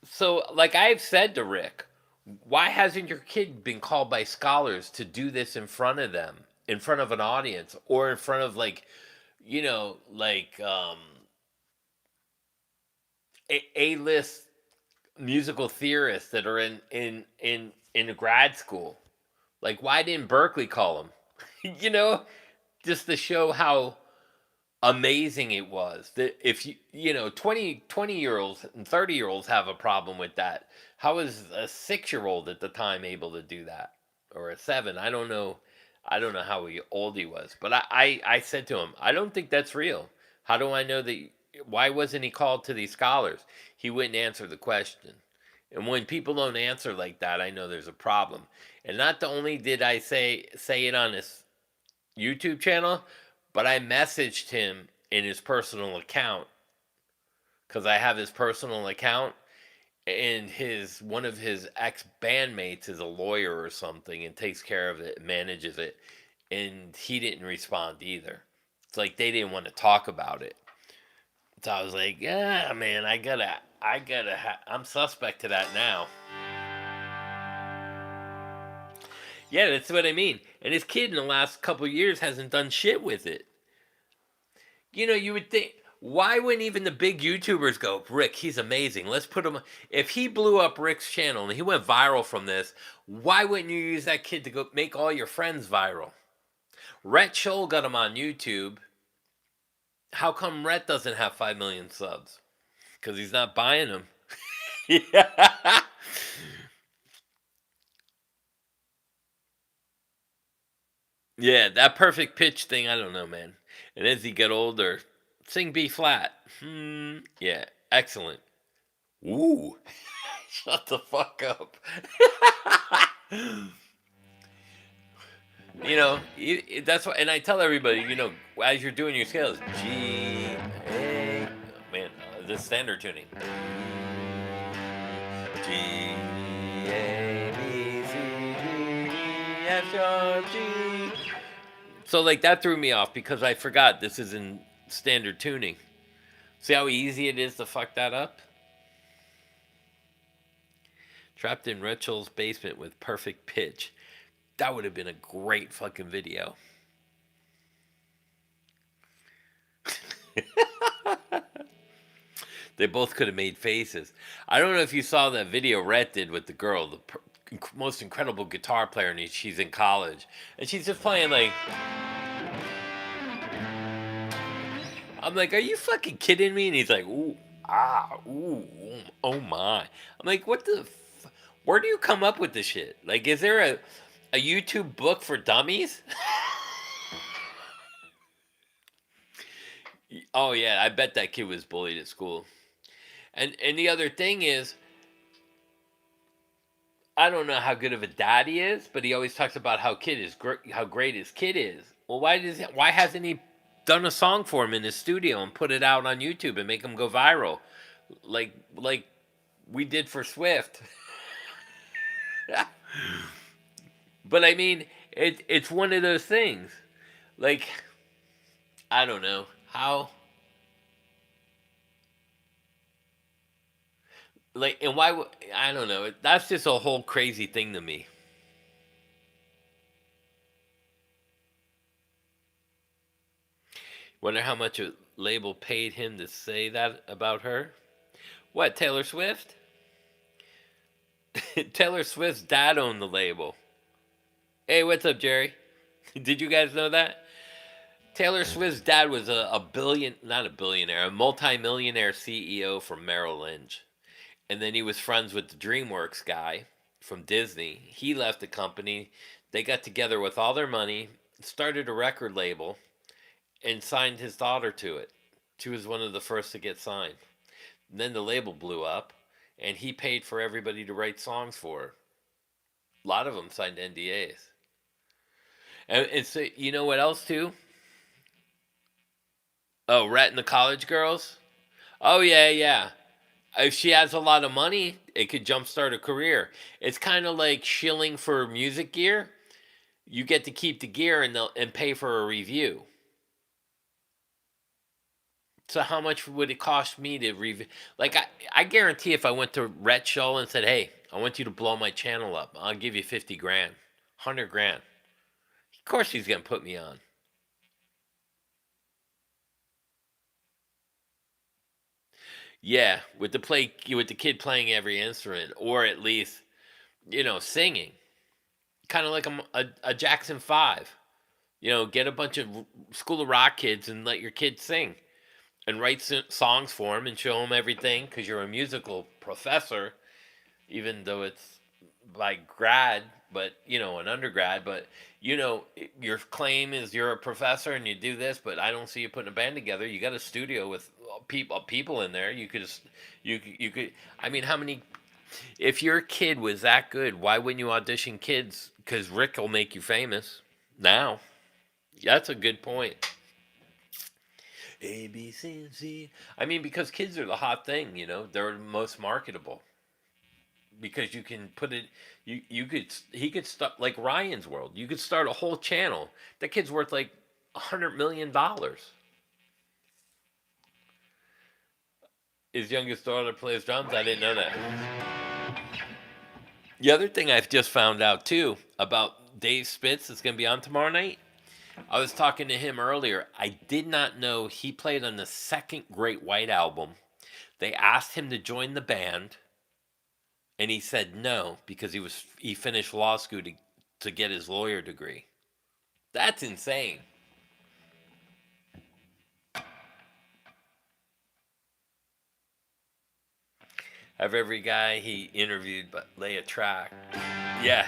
So, like I've said to Rick, why hasn't your kid been called by scholars to do this in front of them, in front of an audience, or in front of like, like A-list musical theorists that are in a grad school? Like, why didn't Berkeley call him? Just to show how amazing it was that if 20-year-olds and 30-year-olds have a problem with that, how is a 6-year-old at the time able to do that, or a 7? I don't know how old he was, but I said to him, I don't think that's real. How do I know that? Why wasn't he called to these scholars? He wouldn't answer the question. And when people don't answer like that, I know there's a problem. And not only did I say it on this YouTube channel, but I messaged him in his personal account, because I have his personal account, and one of his ex bandmates is a lawyer or something and takes care of it, manages it, and he didn't respond either. It's like they didn't want to talk about it. So I was like, yeah, man, I'm suspect to that now. Yeah, that's what I mean. And his kid in the last couple of years hasn't done shit with it. You would think, why wouldn't even the big YouTubers go, Rick, he's amazing. Let's put him. If he blew up Rick's channel and he went viral from this, why wouldn't you use that kid to go make all your friends viral? Rhett Scholl got him on YouTube. How come Rhett doesn't have 5 million subs? Because he's not buying them. Yeah. Yeah, that perfect pitch thing, I don't know, man. And as he get older, sing B flat. Yeah, excellent. Ooh, shut the fuck up. That's what, and I tell everybody, as you're doing your scales, G, A, oh, man, the standard tuning. G, A, B, C, D, E, F, G. So like that threw me off because I forgot this is in standard tuning. See how easy it is to fuck that up? Trapped in Rachel's basement with perfect pitch. That would have been a great fucking video. They both could have made faces. I don't know if you saw that video Rhett did with the girl, the most incredible guitar player, and she's in college. And she's just playing like... I'm like, are you fucking kidding me? And he's like, ooh, ah, ooh, oh my. I'm like, what the... Where do you come up with this shit? Like, is there a YouTube book for dummies? Oh yeah, I bet that kid was bullied at school. And the other thing is, I don't know how good of a dad he is, but he always talks about how great his kid is. Well, why hasn't he done a song for him in his studio and put it out on YouTube and make him go viral, like we did for Swift? But I mean, it's one of those things. Like, I don't know how. Like, and why would I don't know. That's just a whole crazy thing to me. Wonder how much a label paid him to say that about her. What, Taylor Swift? Taylor Swift's dad owned the label. Hey, what's up, Jerry? Did you guys know that? Taylor Swift's dad was a multi-millionaire CEO from Merrill Lynch. And then he was friends with the DreamWorks guy from Disney. He left the company. They got together with all their money, started a record label, and signed his daughter to it. She was one of the first to get signed. And then the label blew up, and he paid for everybody to write songs for her. A lot of them signed NDAs. And so, you know what else, too? Oh, Rhett and the College Girls? Oh, yeah. If she has a lot of money, it could jumpstart a career. It's kind of like shilling for music gear. You get to keep the gear and pay for a review. So how much would it cost me to review? Like, I guarantee if I went to Rhett's show and said, hey, I want you to blow my channel up, I'll give you 50 grand, 100 grand. Of course he's going to put me on. Yeah, with the kid playing every instrument, or at least, singing. Kind of like a Jackson 5. Get a bunch of School of Rock kids and let your kids sing. And write songs for them and show them everything because you're a musical professor, even though it's by grad, but, an undergrad. But, your claim is you're a professor and you do this, but I don't see you putting a band together. You got a studio with people in there. You could, I mean, how many, if your kid was that good, why wouldn't you audition kids? Because Rick will make you famous now. That's a good point. A, B, C, and C. I mean, because kids are the hot thing, they're the most marketable. Because you can put it, he could start, like Ryan's World. You could start a whole channel. That kid's worth like $100 million. His youngest daughter plays drums. I didn't know that. The other thing I've just found out, too, about Dave Spitz that's going to be on tomorrow night. I was talking to him earlier. I did not know he played on the second Great White album. They asked him to join the band, and he said no because he finished law school to get his lawyer degree. That's insane. Have every guy he interviewed but lay a track. Yeah.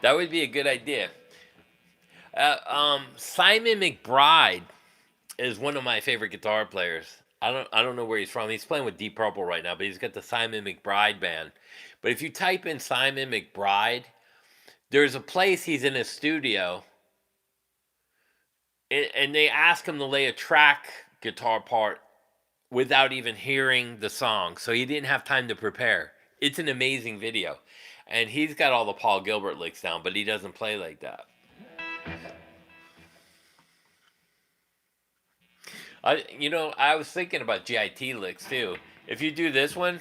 That would be a good idea. Simon McBride is one of my favorite guitar players. I don't know where he's from. He's playing with Deep Purple right now, but he's got the Simon McBride band. But if you type in Simon McBride, there's a place he's in his studio, and they ask him to lay a track guitar part without even hearing the song, so he didn't have time to prepare. It's an amazing video, and he's got all the Paul Gilbert licks down, but he doesn't play like that. I was thinking about GIT licks too. If you do this one,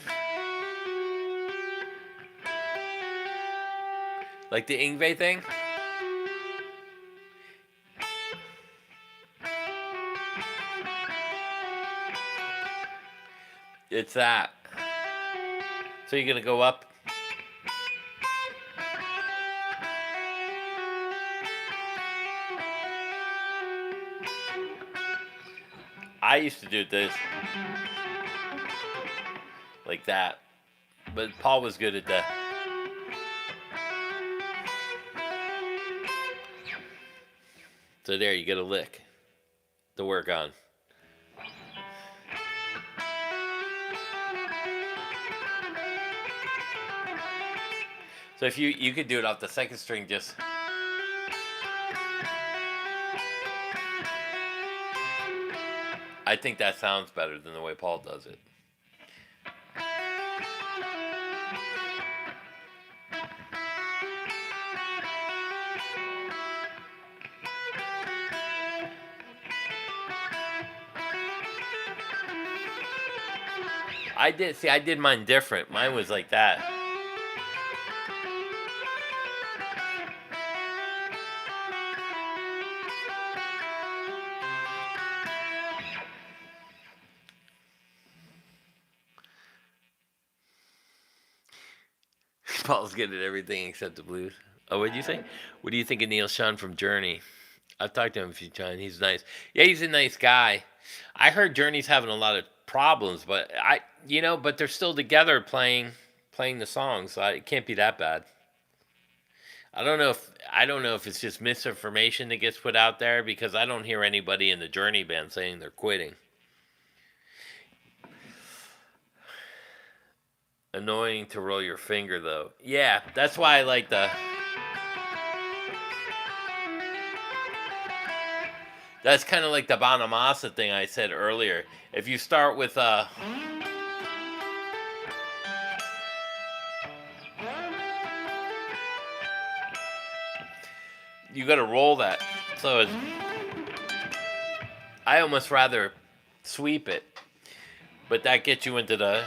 like the Yngwie thing, it's that. So you're gonna go up. I used to do this like that, but Paul was good at that. So there, you get a lick to work on. So if you could do it off the second string, just I think that sounds better than the way Paul does it. I did mine different. Mine was like that. Paul's good at everything except the blues. Oh, what did you say? What do you think of Neil Schon from Journey? I've talked to him a few times. He's nice. Yeah, he's a nice guy. I heard Journey's having a lot of problems, but but they're still together playing the songs. So it can't be that bad. I don't know if it's just misinformation that gets put out there, because I don't hear anybody in the Journey band saying they're quitting. Annoying to roll your finger though. Yeah, that's why I like the. That's kind of like the Bonamassa thing I said earlier. If you start with you got to roll that. So I almost rather sweep it, but that gets you into the.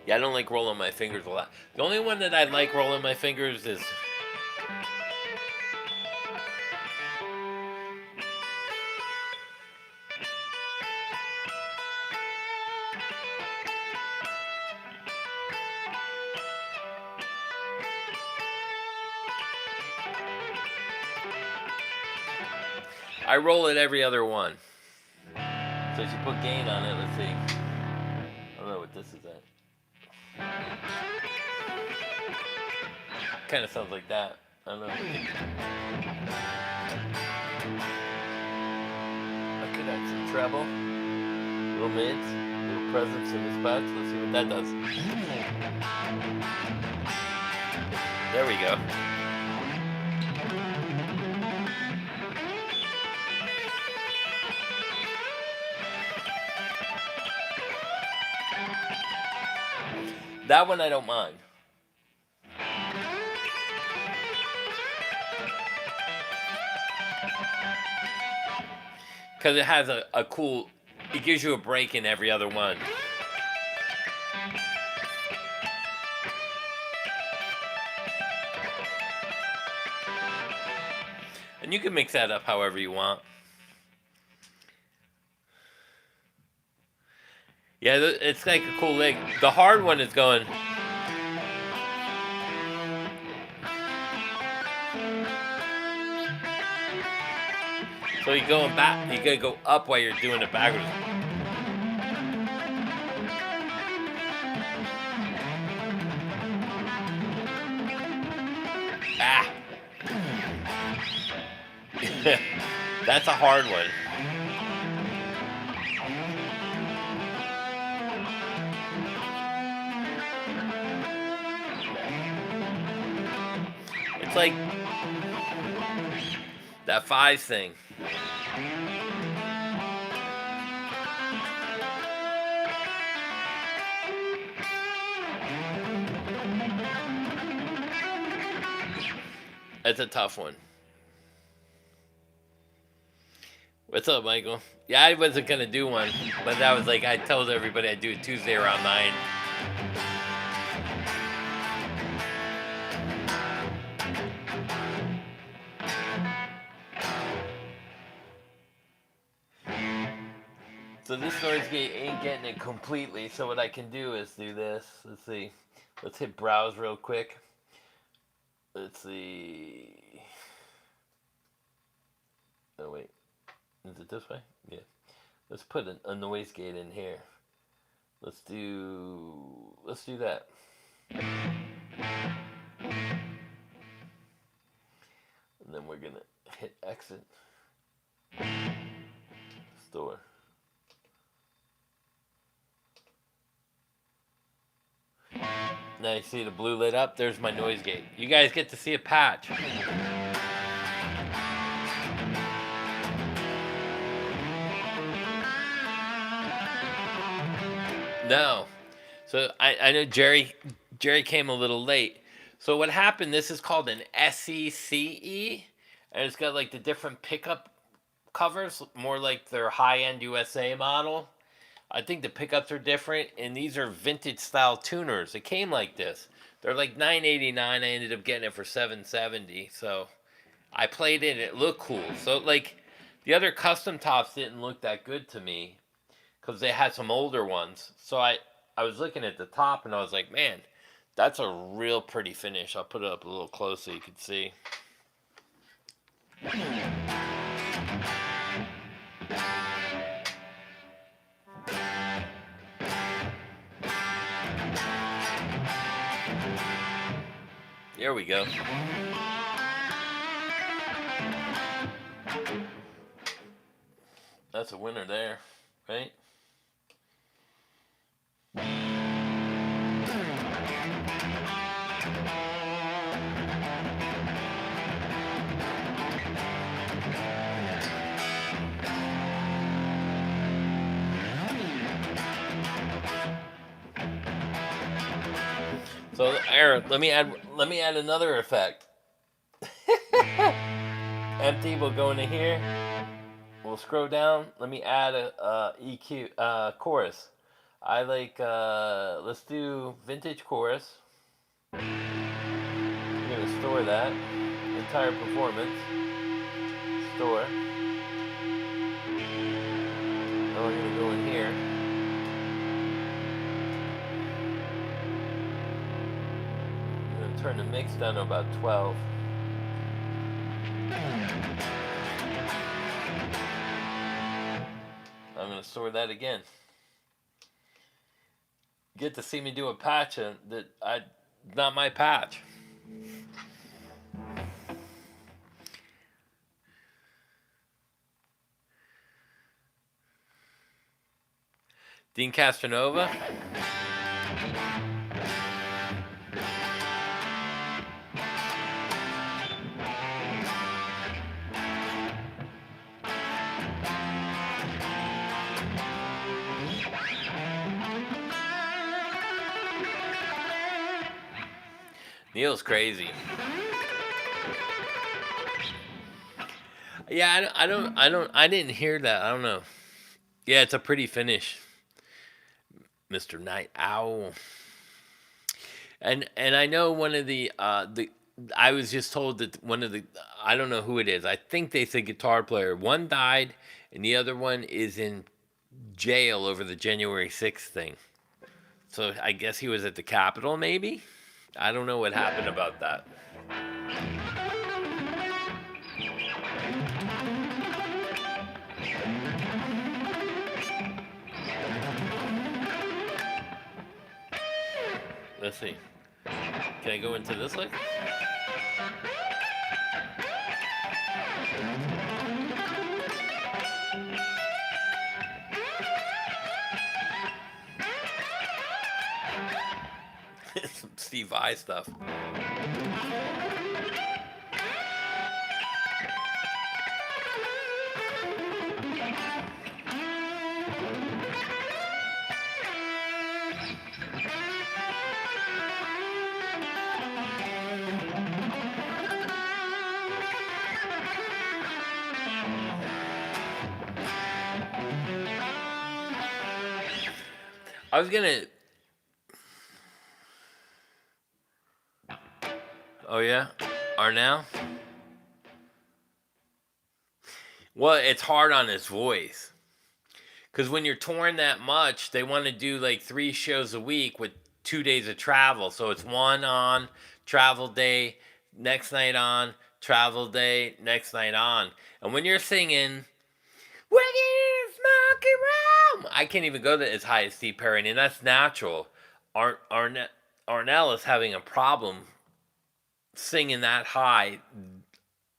Yeah, I don't like rolling my fingers a lot. The only one that I like rolling my fingers is. I roll it every other one. So if you put gain on it, let's see. I don't know what this is at. Kind of sounds like that. I don't know. I could add some treble, little mids, little presence in the spots. Let's see what that does. There we go. That one I don't mind. Because it has a cool, it gives you a break in every other one. And you can mix that up however you want. Yeah, it's like a cool lick. The hard one is going. So you're going back. You gotta go up while you're doing it backwards. Ah. That's a hard one. It's like that 5 thing. It's a tough one. What's up, Michael? Yeah, I wasn't gonna do one, but that was like I told everybody I'd do it Tuesday around 9. So this noise gate ain't getting it completely. So what I can do is do this. Let's see. Let's hit browse real quick. Let's see. Oh wait, is it this way? Yeah. Let's put a noise gate in here. Let's do that. And then we're gonna hit exit. Store. Now you see the blue lit up. There's my noise gate. You guys get to see a patch. No. So I know Jerry came a little late. So what happened, this is called an SECE, and it's got like the different pickup covers, more like their high-end USA model. I think the pickups are different, and these are vintage style tuners. It came like this. They're like $9.89. I ended up getting it for $7.70. So I played it and it looked cool. So like the other custom tops didn't look that good to me because they had some older ones. So I was looking at the top and I was like, man, that's a real pretty finish. I'll put it up a little close so you can see. There we go. That's a winner there, right? So, Aaron, let me add another effect. Empty. We'll go into here. We'll scroll down. Let me add a EQ chorus. I like. Let's do vintage chorus. I'm gonna store that entire performance. Store. Now we're gonna go in here. Turn the mix down to about 12. I'm going to store that again. You get to see me do a patch not my patch. Dean Castronova. Neil's crazy. Yeah, I didn't hear that. I don't know. Yeah, it's a pretty finish, Mr. Night Owl. And I know one of the I was just told that one of the, I don't know who it is. I think they said guitar player. One died, and the other one is in jail over the January 6th thing. So I guess he was at the Capitol, maybe? I don't know what happened about that. Let's see. Can I go into this lick? Some Steve Vai stuff. I was gonna. Oh yeah, Arnell. Well, it's hard on his voice because when you're touring that much, they want to do like 3 shows a week with 2 days of travel. So it's one on travel day, next night on travel day, next night on. And when you're singing, "Wicked Smoky Room," I can't even go to as high as Steve Perry, and that's natural. Arnell is having a problem singing that high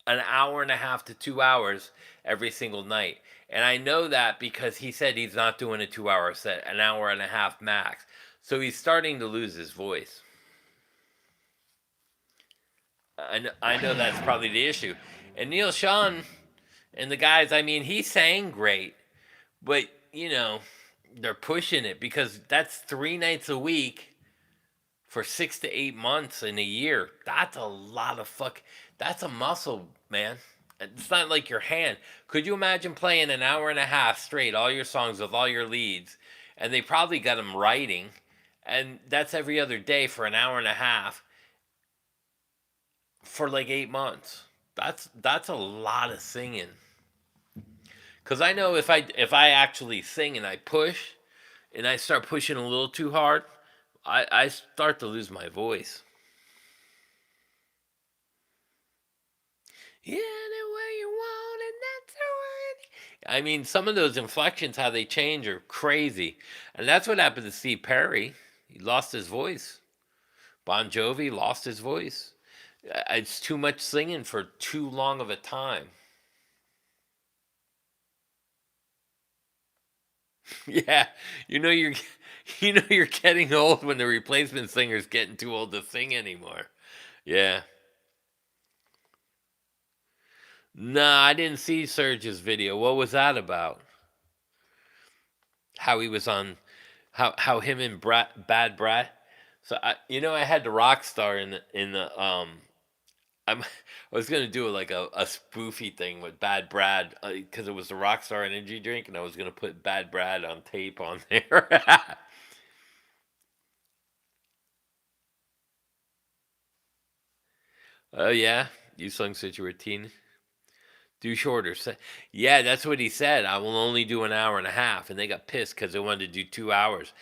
an hour and a half to 2 hours every single night. And I know that because he said he's not doing a 2-hour set, an hour and a half max. So he's starting to lose his voice. I know that's probably the issue. And Neil Sean and the guys, I mean, he sang great. But, you know, they're pushing it because that's 3 nights a week for 6 to 8 months in a year. That's a lot of that's a muscle, man. It's not like your hand. Could you imagine playing an hour and a half straight, all your songs with all your leads, and they probably got them writing, and that's every other day for an hour and a half for like 8 months. That's a lot of singing. Cause I know if I actually sing and I push, and I start pushing a little too hard, I start to lose my voice. Yeah, the way you want it, that's the way. I mean, some of those inflections, how they change, are crazy, and that's what happened to Steve Perry. He lost his voice. Bon Jovi lost his voice. It's too much singing for too long of a time. Yeah, you know you're you're getting old when the replacement singer's getting too old to sing anymore. Yeah. Nah, I didn't see Serge's video. What was that about? How he was on, how him and Bad Brad. So I had the rock star in the. I was gonna do like a spoofy thing with Bad Brad because it was the Rockstar energy drink, and I was gonna put Bad Brad on tape on there. Oh yeah, you sung such a routine. Do shorter. Yeah, that's what he said. I will only do an hour and a half, and they got pissed because they wanted to do 2 hours.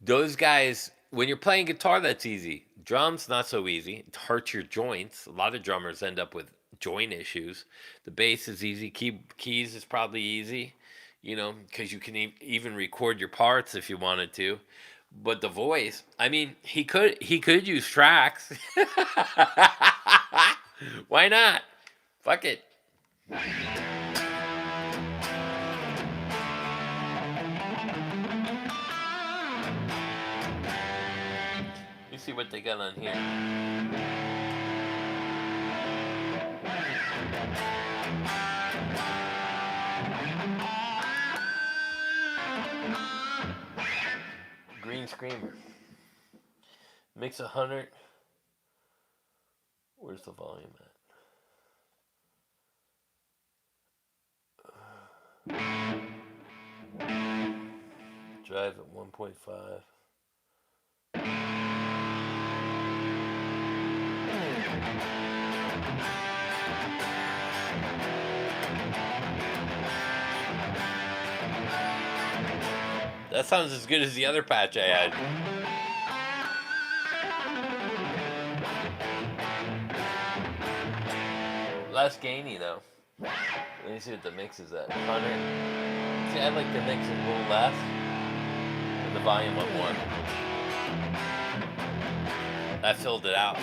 Those guys, when you're playing guitar, that's easy. Drums, not so easy. It hurts your joints. A lot of drummers end up with joint issues. The bass is easy. Keys is probably easy, because you can even record your parts if you wanted to. But the voice, I mean, he could use tracks. Why not? Fuck it. You see what they got on here. Green Screamer. Mix 100. Where's the volume at? Drive at 1.5. That sounds as good as the other patch I had. Less gainy though. Let me see what the mix is at. 100. See, I'd like the mix a little less. And the volume up more. That filled it out.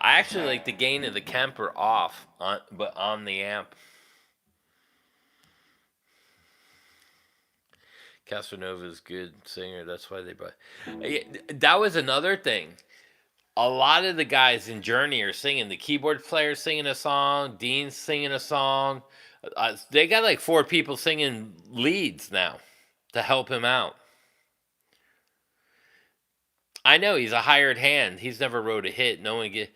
I actually like the gain of the Kemper off, but on the amp. Castanova's good singer. That's why they brought. That was another thing. A lot of the guys in Journey are singing. The keyboard player's singing a song. Dean's singing a song. They got like 4 people singing leads now to help him out. I know he's a hired hand. He's never wrote a hit. No one get.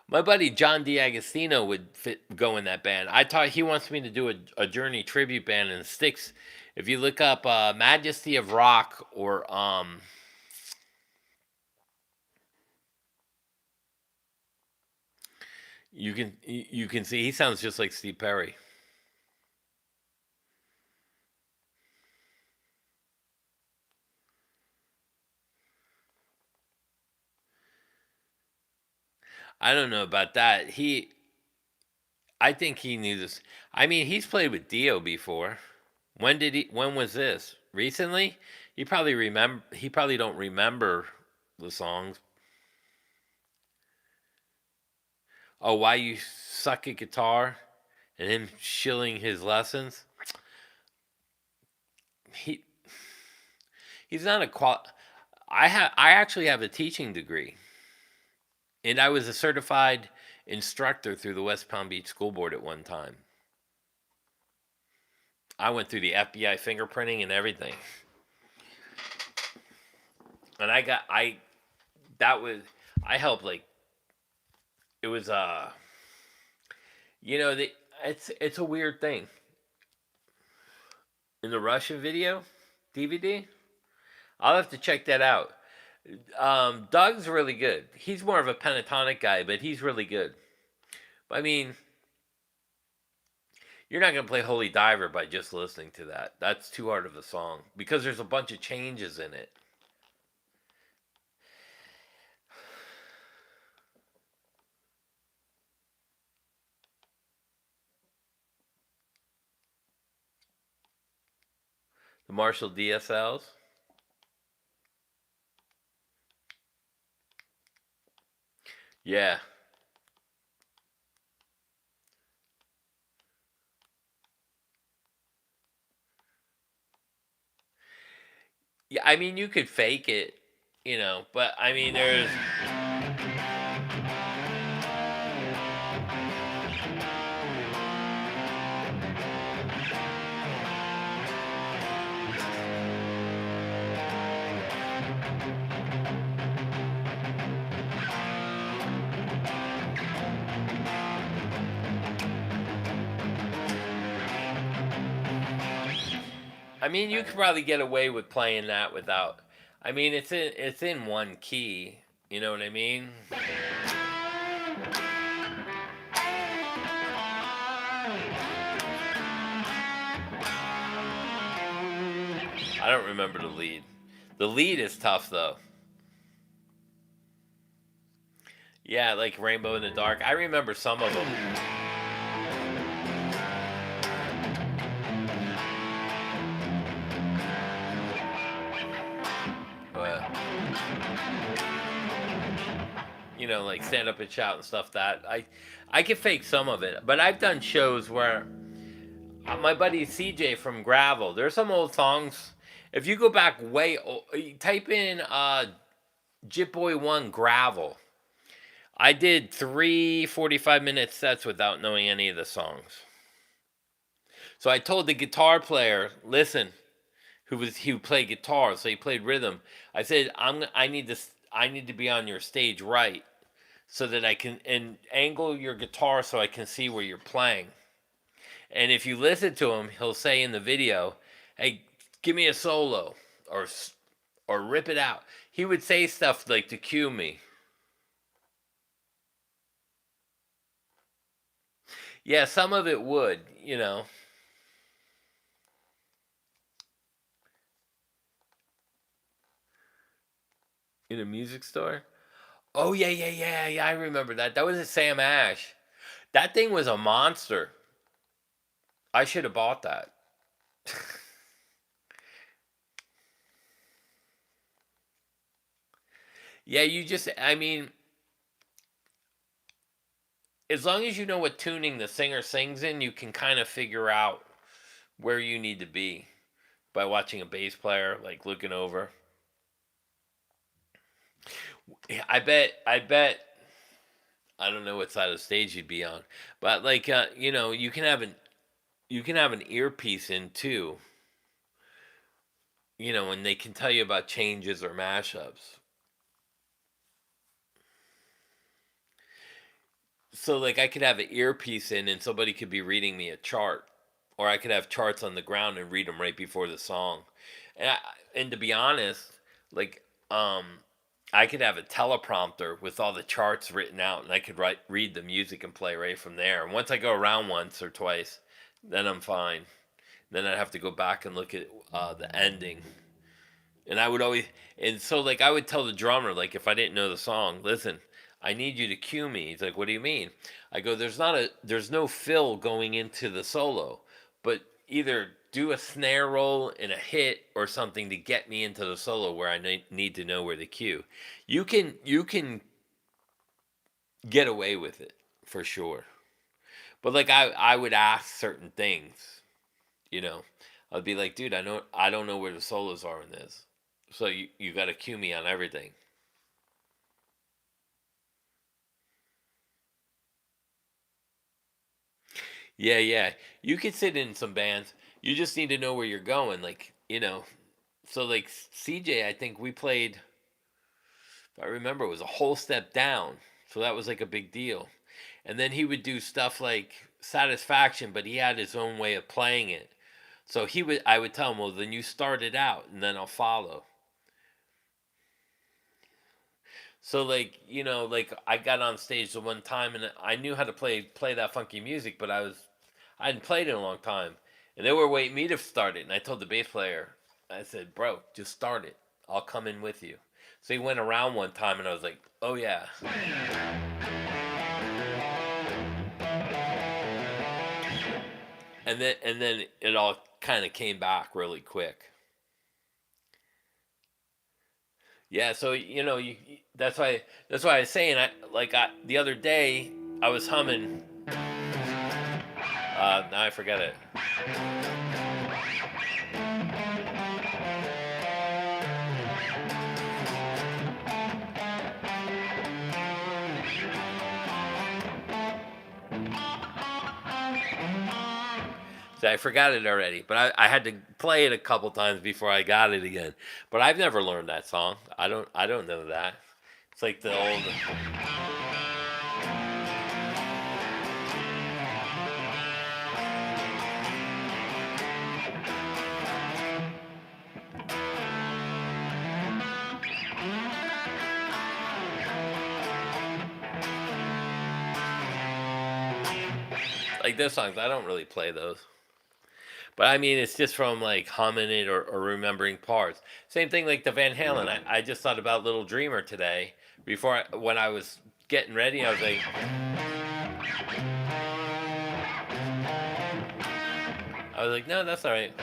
My buddy John D'Agostino would go in that band. I thought he wants me to do a Journey tribute band in the Sticks. If you look up Majesty of Rock or you can see he sounds just like Steve Perry. I don't know about that. I think he knew this. I mean, he's played with Dio before. When was this? Recently? He probably remember. He probably don't remember the songs. Oh, why you suck at guitar, and him shilling his lessons. He he's not a I actually have a teaching degree, and I was a certified instructor through the West Palm Beach School Board at one time. I went through the FBI fingerprinting and everything. And I helped like it was it's a weird thing. In the Russian video DVD, I'll have to check that out. Doug's really good. He's more of a pentatonic guy, but he's really good. I mean, you're not going to play Holy Diver by just listening to that. That's too hard of a song because there's a bunch of changes in it. The Marshall DSLs. Yeah. Yeah, I mean, you could fake it, but I mean, there's. I mean, you could probably get away with playing that without. I mean, it's in one key. You know what I mean? I don't remember the lead. The lead is tough though. Yeah, like Rainbow in the Dark. I remember some of them. But, like Stand Up and Shout and stuff. That I can fake some of it, but I've done shows where my buddy CJ from Gravel. There's some old songs. If you go back type in jittboy1 Gravel. I did 3 45-minute sets without knowing any of the songs. So I told the guitar player, listen, who played guitar, so he played rhythm. I said, I need to be on your stage right, so that I can angle your guitar so I can see where you're playing. And if you listen to him, he'll say in the video, "Hey, give me a solo," or rip it out. He would say stuff like to cue me. Yeah, some of it would. in a music store. Oh yeah. I remember that. That was at Sam Ash. That thing was a monster. I should have bought that. Yeah, I mean, as long as you know what tuning the singer sings in, you can kind of figure out where you need to be by watching a bass player, like looking over. Yeah, I don't know what side of the stage you'd be on, but like, you can have an earpiece in too, and they can tell you about changes or mashups. So like I could have an earpiece in and somebody could be reading me a chart, or I could have charts on the ground and read them right before the song. And to be honest, like um I could have a teleprompter with all the charts written out, and I could read the music and play right from there. And once I go around once or twice, then I'm fine. Then I'd have to go back and look at the ending. And I would always, and so like I would tell the drummer, like if I didn't know the song, listen, I need you to cue me. He's like, what do you mean? I go, there's no fill going into the solo, but either do a snare roll and a hit or something to get me into the solo where I need to know where the cue. You can get away with it for sure. But like I would ask certain things, you know. I'd be like, dude, I don't know where the solos are in this. So you got to cue me on everything. Yeah. You could sit in some bands. You just need to know where you're going. Like, so like CJ, I think we played, if I remember, it was a whole step down. So that was like a big deal. And then he would do stuff like Satisfaction, but he had his own way of playing it. So I would tell him, well, then you start it out and then I'll follow. So like, like I got on stage the one time and I knew how to play that funky music, but I hadn't played it in a long time. And they were waiting me to start it, and I told the bass player, I said, "Bro, just start it. I'll come in with you." So he went around one time and I was like, "Oh yeah." And then it all kind of came back really quick. Yeah, so that's why I was saying the other day I was humming. Now I forget it. So I forgot it already, but I had to play it a couple times before I got it again. But I've never learned that song. I don't know that. It's like the old. Like those songs, I don't really play those. But I mean, it's just from like humming it or remembering parts. Same thing like the Van Halen. I just thought about Little Dreamer today when I was getting ready. I was like, no, that's all right.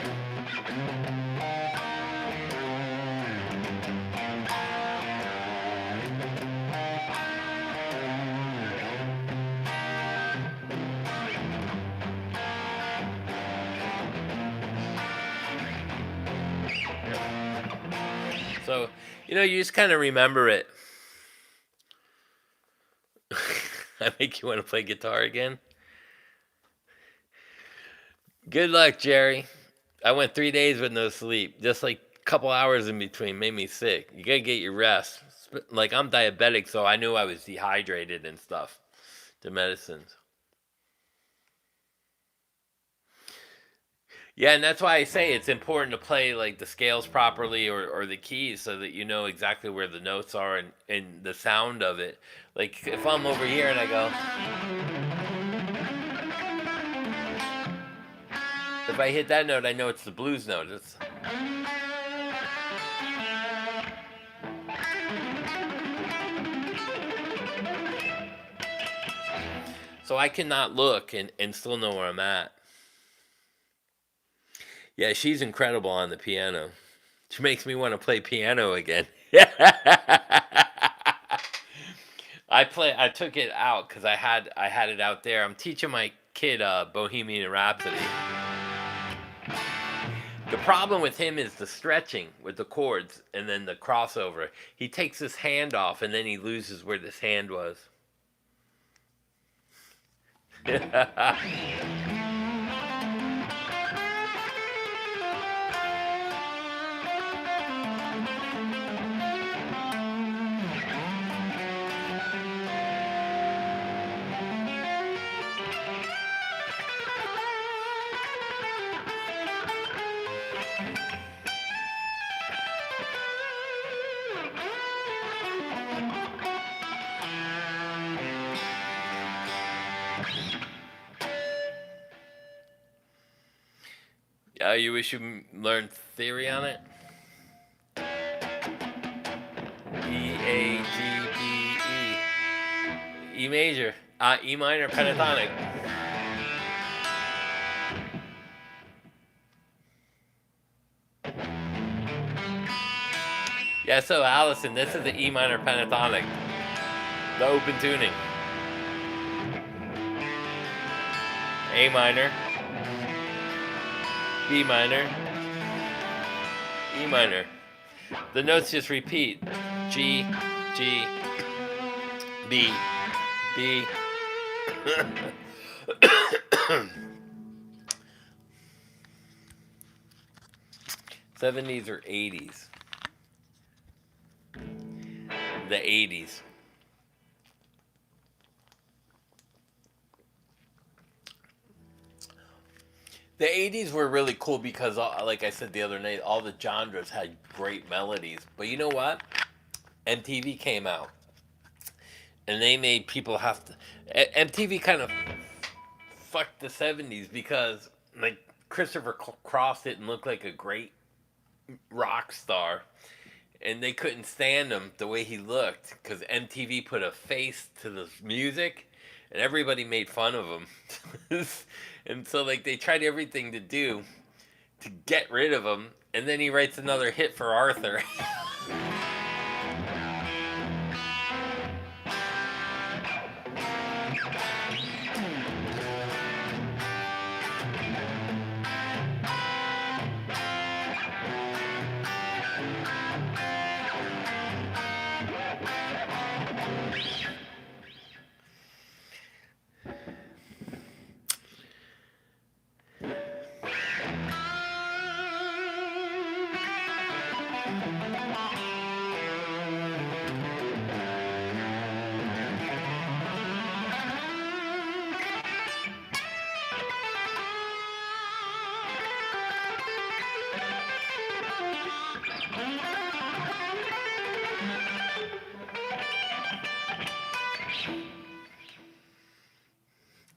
So, you just kind of remember it. I make you want to play guitar again. Good luck, Jerry. I went 3 days with no sleep. Just like a couple hours in between made me sick. You gotta get your rest. Like I'm diabetic, so I knew I was dehydrated and stuff. The medicines. Yeah, and that's why I say it's important to play like the scales properly or the keys so that you know exactly where the notes are and the sound of it. Like if I'm over here and I go, if I hit that note, I know it's the blues note. So I cannot look and still know where I'm at. Yeah, she's incredible on the piano. She makes me want to play piano again. I took it out because I had it out there. I'm teaching my kid Bohemian Rhapsody. The problem with him is the stretching with the chords and then the crossover. He takes his hand off and then he loses where this hand was. You wish you learned theory on it? E-A-G-B-E. E major. E minor pentatonic. Yeah, so Allison, this is the E minor pentatonic. The open tuning. A minor. B minor. E minor. The notes just repeat. G, G, B, B. 70s or 80s? The 80s. The 80s were really cool because, like I said the other night, all the genres had great melodies. But you know what? MTV came out. And they made people have to... MTV kind of fucked the 70s because, like, Christopher Cross didn't look like a great rock star. And they couldn't stand him the way he looked because MTV put a face to the music. And everybody made fun of him. And so, like, they tried everything to do to get rid of him. And then he writes another hit for Arthur.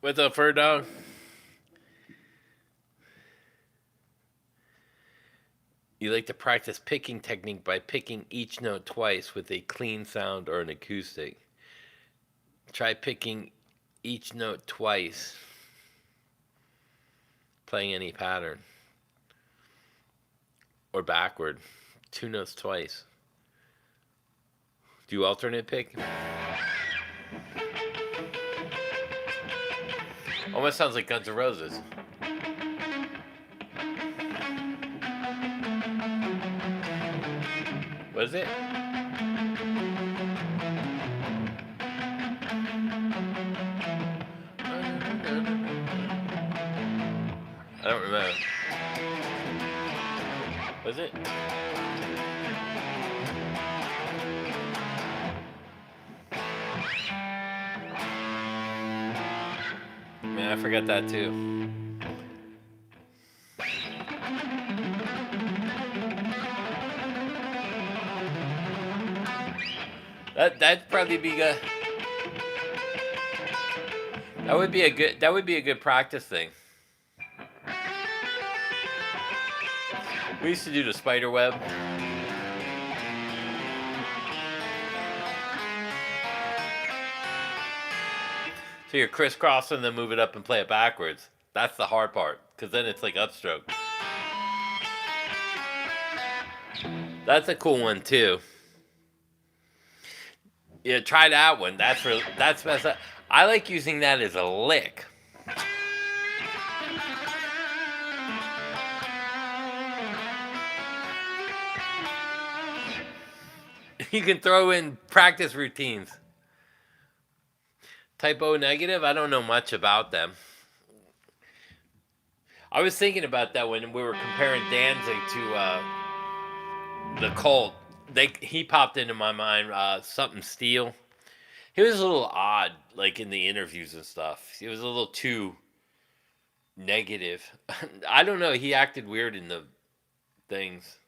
What's up, fur dog? You like to practice picking technique by picking each note twice with a clean sound or an acoustic. Try picking each note twice, playing any pattern. Or backward. 2 notes twice. Do you alternate pick? Almost sounds like Guns N' Roses. What is it? I don't remember. Was it? Man, I forgot that too. That'd probably be good. That would be a good practice thing. We used to do the spider web. So you're crisscrossing, then move it up and play it backwards. That's the hard part, because then it's like upstroke. That's a cool one too. Yeah, try that one. That's messed up. I like using that as a lick. You can throw in practice routines. Type O negative, I don't know much about them. I was thinking about that when we were comparing Danzig to the Cult. He popped into my mind. Something Steel. He was a little odd, like in the interviews and stuff. He was a little too negative. I don't know. He acted weird in the things.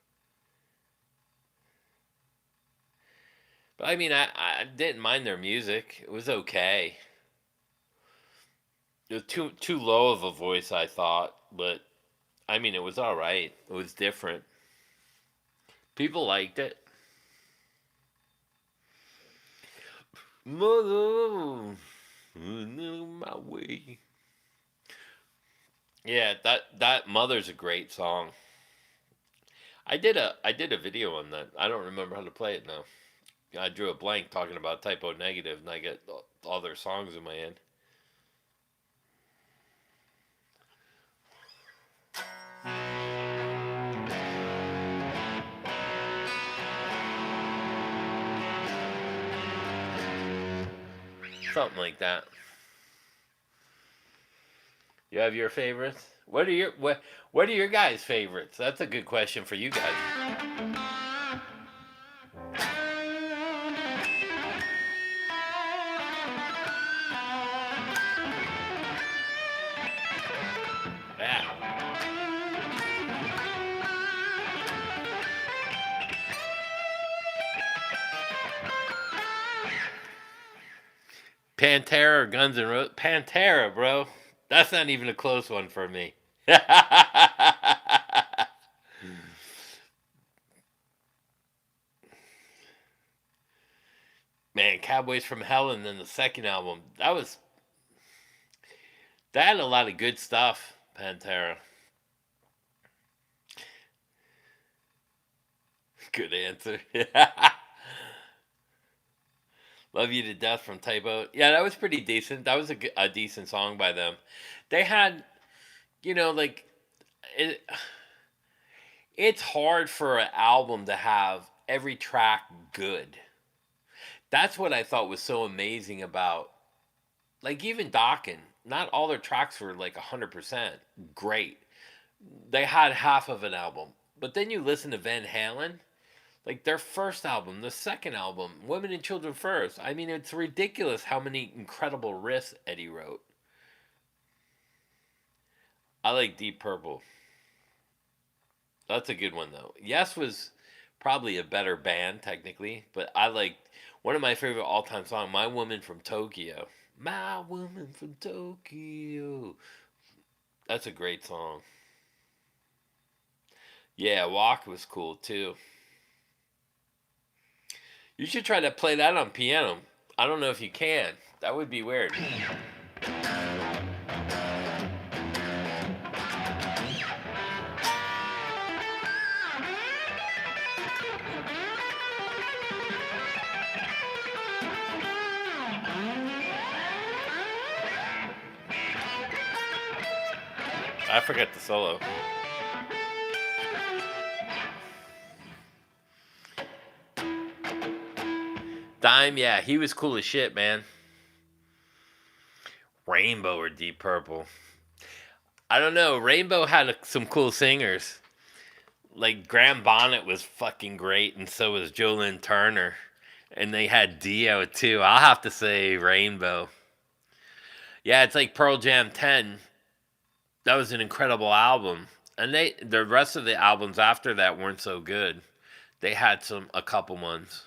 But I mean, I didn't mind their music. It was okay. It was too low of a voice, I thought. But I mean, it was all right. It was different. People liked it. Mother, my way. Yeah, that Mother's a great song. I did a video on that. I don't remember how to play it now. I drew a blank talking about Type O negative, and I get all their songs in my head. Something like that. You have your favorites? What are your guys' favorites? That's a good question for you guys. Yeah. Pantera or Guns N' Roses? Pantera, bro. That's not even a close one for me. Man, Cowboys from Hell, and then the second album. That had a lot of good stuff, Pantera. Good answer. Love You to Death from Type O. Yeah, that was pretty decent. That was a decent song by them. They had, like, it's hard for an album to have every track good. That's what I thought was so amazing about, like, even Dokken. Not all their tracks were like 100% great. They had half of an album. But then you listen to Van Halen, like their first album, the second album, Women and Children First. I mean, it's ridiculous how many incredible riffs Eddie wrote. I like Deep Purple. That's a good one, though. Yes was probably a better band, technically, but I like one of my favorite all-time songs, My Woman from Tokyo. My Woman from Tokyo. That's a great song. Yeah, Walk was cool, too. You should try to play that on piano. I don't know if you can. That would be weird. I forgot the solo. Dime, yeah, he was cool as shit, man. Rainbow or Deep Purple. I don't know. Rainbow had some cool singers. Like, Graham Bonnet was fucking great, and so was Jolyn Turner. And they had Dio, too. I'll have to say Rainbow. Yeah, it's like Pearl Jam 10. That was an incredible album. And the rest of the albums after that weren't so good. They had a couple ones.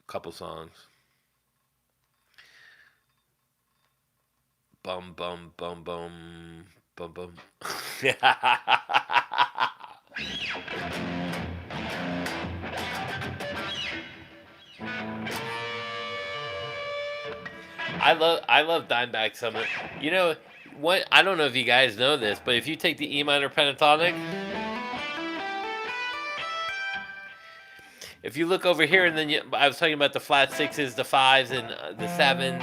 A couple songs. Bum, bum, bum, bum. Bum, bum. I love Dimebag Summer. You know what? I don't know if you guys know this, but if you take the E minor pentatonic, if you look over here, and then I was talking about the flat sixes, the fives, and the sevens.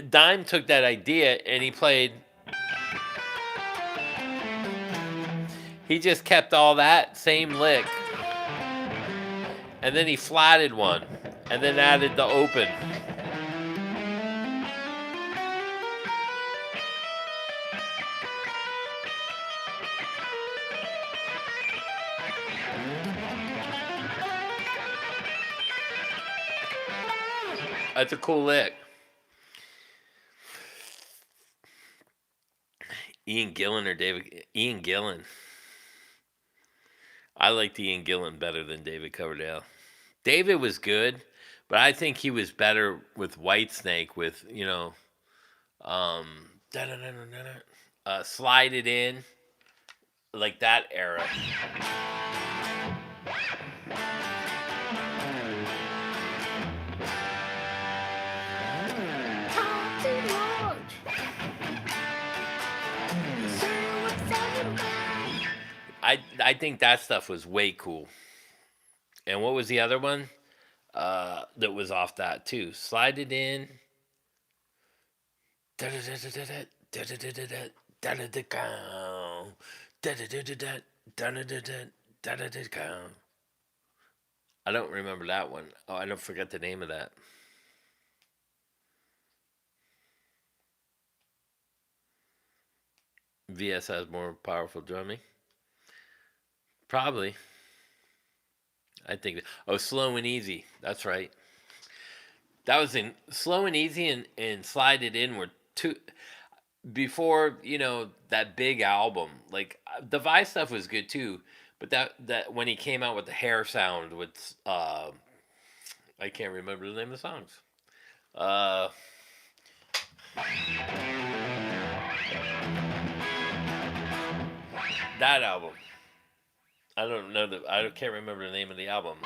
Dime took that idea and he played. He just kept all that same lick, and then he flatted one, and then added the open. That's a cool lick. Ian Gillan or David? Ian Gillan. I liked Ian Gillan better than David Coverdale. David was good, but I think he was better with Whitesnake with, Slide It In, like that era. I think that stuff was way cool. And what was the other one? That was off that too. Slide It In. I don't remember that one. Oh, I don't forget the name of that. VS has more powerful drumming. Probably. I think. Oh, Slow and Easy. That's right. That was in Slow and Easy and Slide It In were two before that big album. Like the Vice stuff was good too, but that when he came out with the hair sound with I can't remember the name of the songs. That album. I don't know that. I can't remember the name of the album.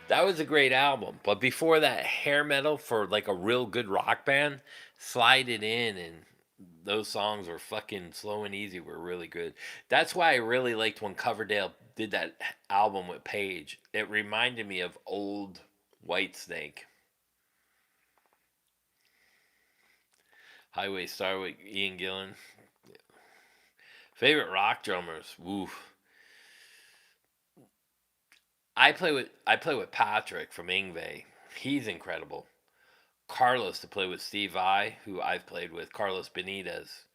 That was a great album. But before that, hair metal for like a real good rock band, Slide It In, and those songs were fucking Slow and Easy were really good. That's why I really liked when Coverdale did that album with Page. It reminded me of old Whitesnake. Highway Star with Ian Gillan. Favorite rock drummers. Woof. I play with Patrick from Yngwie. He's incredible. Carlos to play with Steve Vai, who I've played with. Carlos Benitez.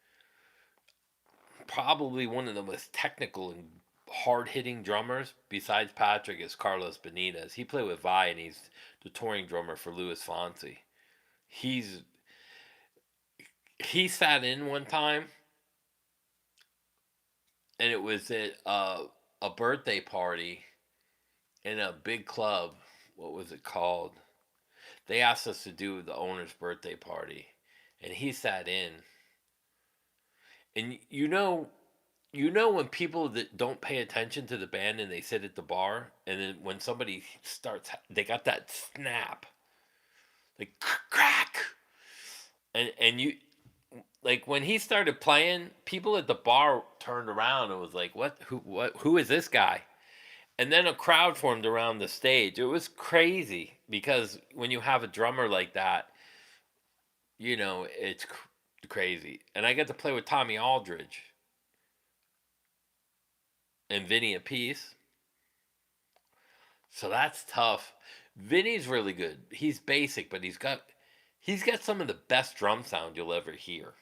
Probably one of the most technical and hard hitting drummers besides Patrick is Carlos Benitez. He played with Vai and he's the touring drummer for Louis Fonsi. He sat in one time and it was at a birthday party in a big club. What was it called? They asked us to do the owner's birthday party, and he sat in. And when people that don't pay attention to the band and they sit at the bar, and then when somebody starts, they got that snap, like crack, and you. Like when he started playing, people at the bar turned around and was like, "What? Who is this guy?" And then a crowd formed around the stage. It was crazy because when you have a drummer like that, it's crazy. And I get to play with Tommy Aldridge and Vinny Appice. So that's tough. Vinny's really good. He's basic, but he's got some of the best drum sound you'll ever hear.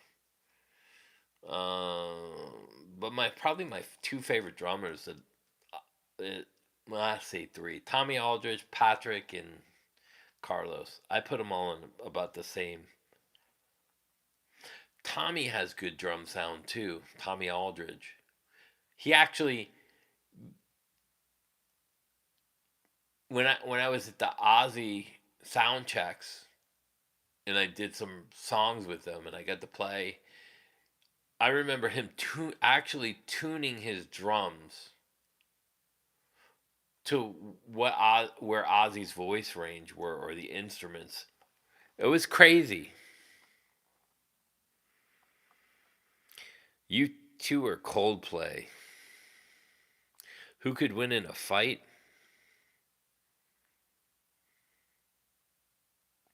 But probably my two favorite drummers well, I say three: Tommy Aldridge, Patrick, and Carlos. I put them all in about the same. Tommy has good drum sound too. Tommy Aldridge. He actually, when I was at the Ozzy sound checks, and I did some songs with them, and I got to play. I remember him actually tuning his drums to where Ozzy's voice range were, or the instruments. It was crazy. You two are Coldplay. Who could win in a fight?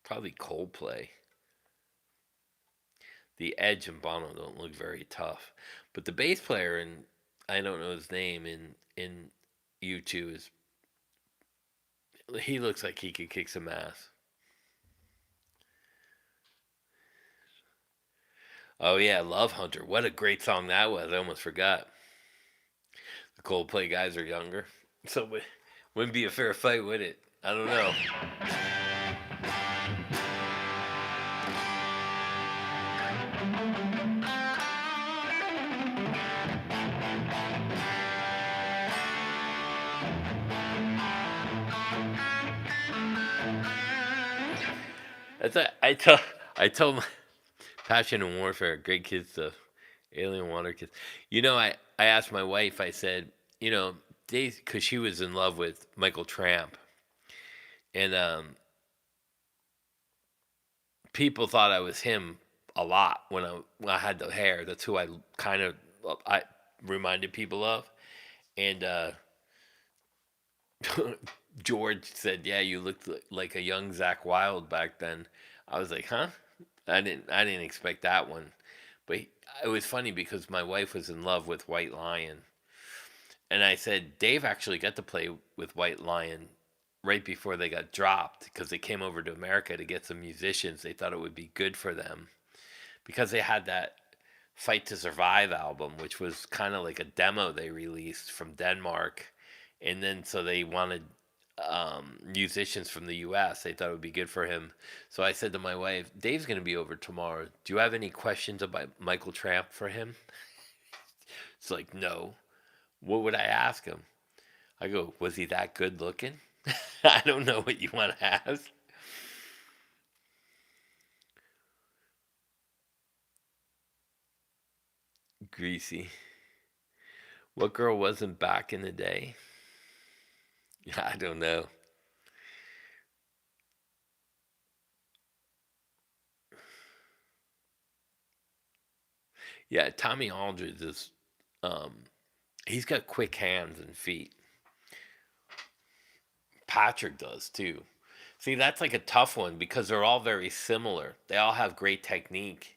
Probably Coldplay. The Edge and Bono don't look very tough, but the bass player, and I don't know his name, in U2 is, he looks like he could kick some ass. Oh yeah, Love Hunter. What a great song that was. I almost forgot. The Coldplay guys are younger, so it wouldn't be a fair fight, would it? I don't know. I told my Passion and Warfare, great kids stuff, Alien Water Kids. I asked my wife. I said, because she was in love with Michael Tramp, and people thought I was him a lot when I had the hair. That's who I reminded people of, and George said, "Yeah, you looked like a young Zach Wilde back then." I was like, "Huh?" I didn't expect that one, but it was funny because my wife was in love with White Lion, and I said Dave actually got to play with White Lion right before they got dropped because they came over to America to get some musicians. They thought it would be good for them because they had that Fight to Survive album, which was kind of like a demo they released from Denmark, and then so they wanted musicians from the U.S. They thought it would be good for him. So I said to my wife, "Dave's going to be over tomorrow. Do you have any questions about Michael Tramp for him?" It's like, "No." What would I ask him? I go, "Was he that good looking?" I don't know what you want to ask. Greasy. What girl wasn't back in the day? I don't know. Yeah, Tommy Aldridge is. Um, he's got quick hands and feet. Patrick does too. See, that's like a tough one because they're all very similar. They all have great technique.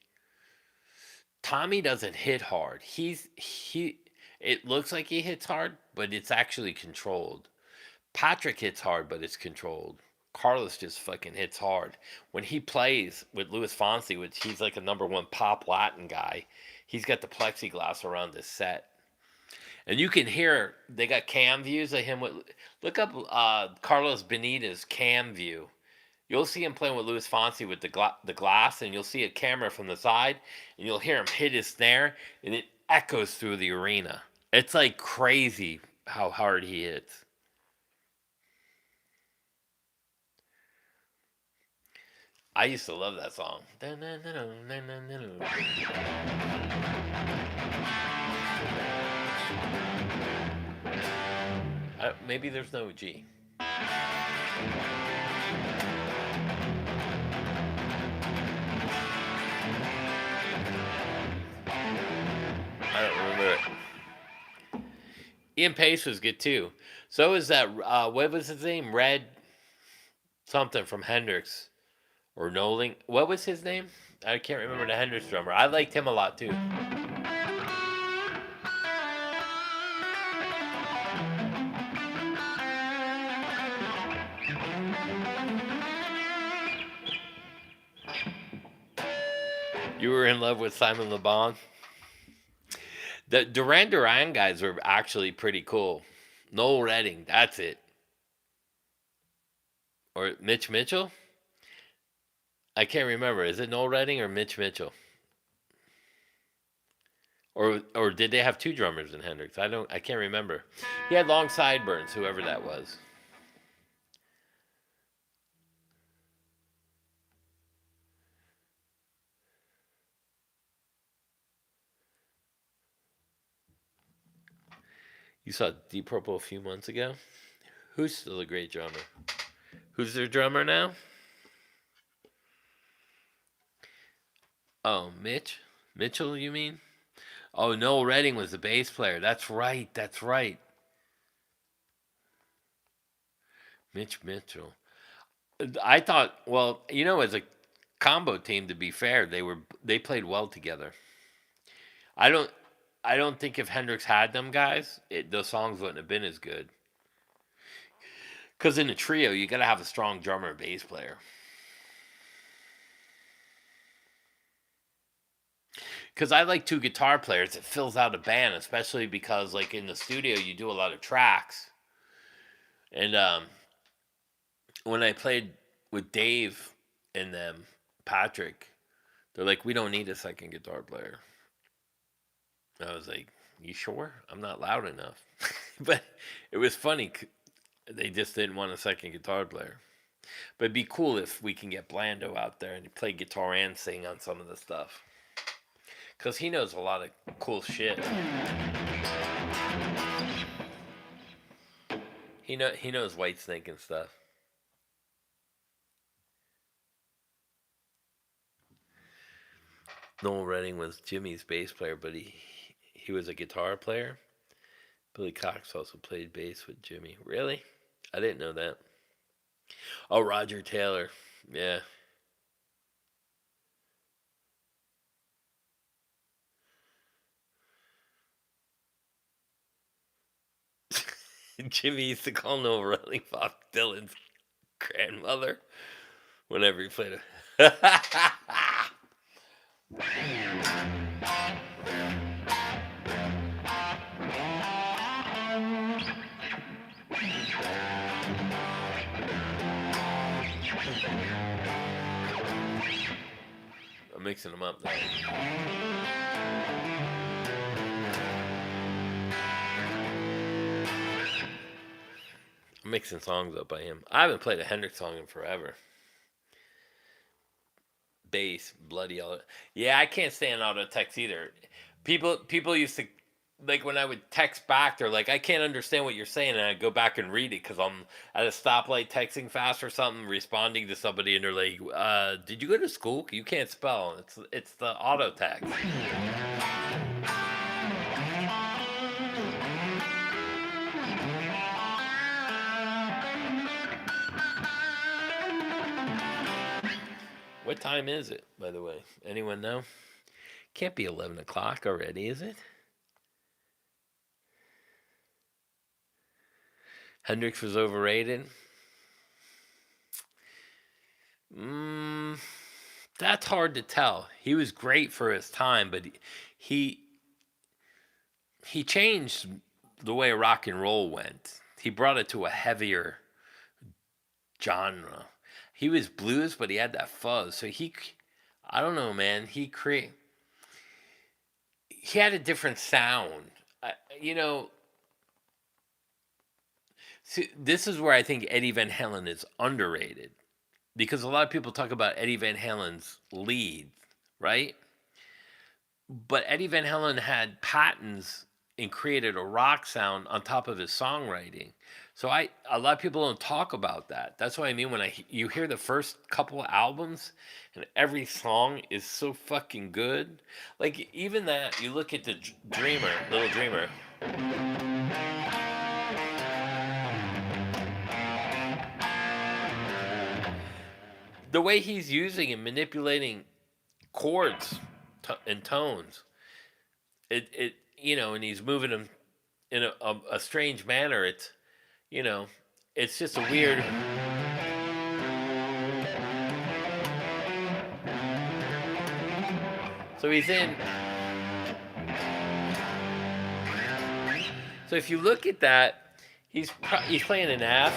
Tommy doesn't hit hard. He. It looks like he hits hard, but it's actually controlled. Patrick hits hard, but it's controlled. Carlos just fucking hits hard. When he plays with Louis Fonsi, which he's like a number one pop Latin guy, he's got the plexiglass around his set. And you can hear they got cam views of him with. Look up Carlos Benitez cam view. You'll see him playing with Louis Fonsi with the glass, and you'll see a camera from the side, and you'll hear him hit his snare, and it echoes through the arena. It's like crazy how hard he hits. I used to love that song. Maybe there's no G. I don't remember it. Ian Pace was good too. So is that what was his name? Red something from Hendrix or Nolan. What was his name? I can't remember the Hendrix drummer. I liked him a lot too. You were in love with Simon Le Bon? The Duran Duran guys were actually pretty cool. Noel Redding, that's it. Or Mitch Mitchell? I can't remember. Is it Noel Redding or Mitch Mitchell? Or did they have two drummers in Hendrix? I can't remember. He had long sideburns, whoever that was. You saw Deep Purple a few months ago. Who's still a great drummer? Who's their drummer now? Oh, Mitchell, you mean? Oh, Noel Redding was the bass player. That's right. That's right. Mitch Mitchell. I thought, well, as a combo team, to be fair, they played well together. I don't I don't think if Hendrix had them guys, those songs wouldn't have been as good. Because in a trio, you got to have a strong drummer and bass player. Because I like two guitar players. It fills out a band, especially because, like, in the studio, you do a lot of tracks. And when I played with Dave and them, Patrick, they're like, we don't need a second guitar player. I was like, you sure? I'm not loud enough. But it was funny. They just didn't want a second guitar player. But it'd be cool if we can get Blando out there and play guitar and sing on some of the stuff. Because he knows a lot of cool shit. He knows Whitesnake and stuff. Noel Redding was Jimmy's bass player, but he was a guitar player. Billy Cox also played bass with Jimmy. Really? I didn't know that. Oh, Roger Taylor. Yeah. Jimmy used to call Noel Redding Bob Dylan's grandmother whenever he played it. I'm mixing them up now. I'm mixing songs up by him. I haven't played a Hendrix song in forever. Bass, bloody all. Yeah, I can't stand auto text either. People used to, like, when I would text back, they're like, I can't understand what you're saying, and I go back and read it because I'm at a stoplight texting fast or something, responding to somebody, and they're like, "Did you go to school? You can't spell." It's the auto text. What time is it, by the way? Anyone know? Can't be 11 o'clock already, is it? Hendrix was overrated. That's hard to tell. He was great for his time, but he changed the way rock and roll went. He brought it to a heavier genre. He was blues, but he had that fuzz. So I don't know, man. He had a different sound. See, this is where I think Eddie Van Halen is underrated. Because a lot of people talk about Eddie Van Halen's lead, right? But Eddie Van Halen had patents and created a rock sound on top of his songwriting. So a lot of people don't talk about that. That's what I mean when you hear the first couple albums and every song is so fucking good. Like, even that, you look at the Dreamer, Little Dreamer. The way he's using and manipulating chords and tones, and he's moving them in a strange manner. It's just a weird. So he's in. So if you look at that, he's playing an F,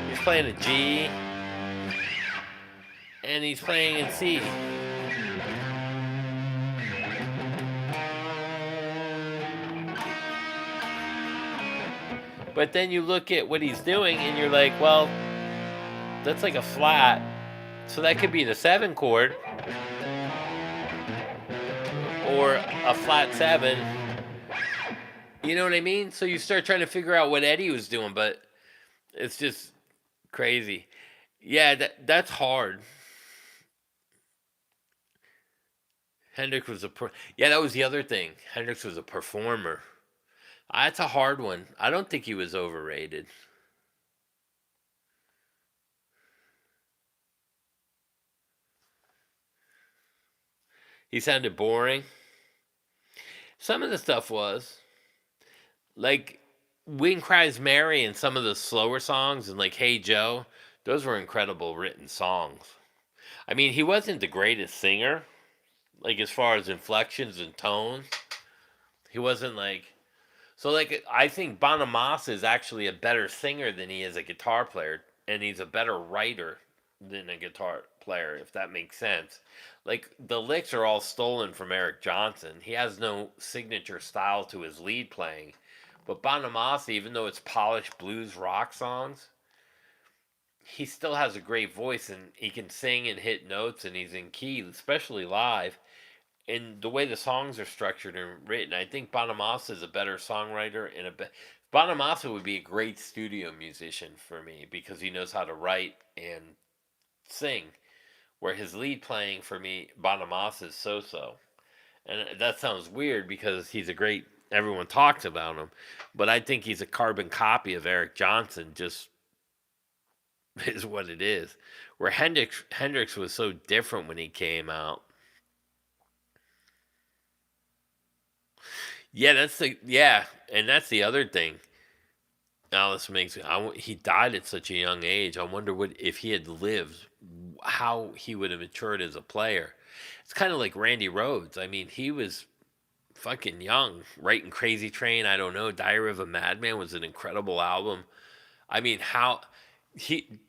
he's playing a G, and he's playing in C. But then you look at what he's doing and you're like, well, that's like a flat. So that could be the 7 chord or a flat 7 You know what I mean? So you start trying to figure out what Eddie was doing, but it's just crazy. Yeah, that's hard. Hendrix was yeah, that was the other thing. Hendrix was a performer. That's a hard one. I don't think he was overrated. He sounded boring. Some of the stuff was like "Wind Cries Mary" and some of the slower songs, and like "Hey Joe." Those were incredible written songs. I mean, he wasn't the greatest singer, like as far as inflections and tones. He wasn't like so. Like I think Bonamassa is actually a better singer than he is a guitar player, and he's a better writer than a guitar player, if that makes sense. Like the licks are all stolen from Eric Johnson. He has no signature style to his lead playing. But Bonamassa, even though it's polished blues rock songs, he still has a great voice and he can sing and hit notes and he's in key, especially live. And the way the songs are structured and written, I think Bonamassa is a better songwriter and Bonamassa would be a great studio musician for me because he knows how to write and sing. Where his lead playing for me, Bonamassa is so. And that sounds weird because he's a great. Everyone talks about him, but I think he's a carbon copy of Eric Johnson. Just is what it is. Where Hendrix was so different when he came out. And that's the other thing. Alice makes he died at such a young age. I wonder what if he had lived, how he would have matured as a player. It's kind of like Randy Rhoads. I mean, he was fucking young, writing Crazy Train. I don't know. Diary of a Madman was an incredible album. I mean, how he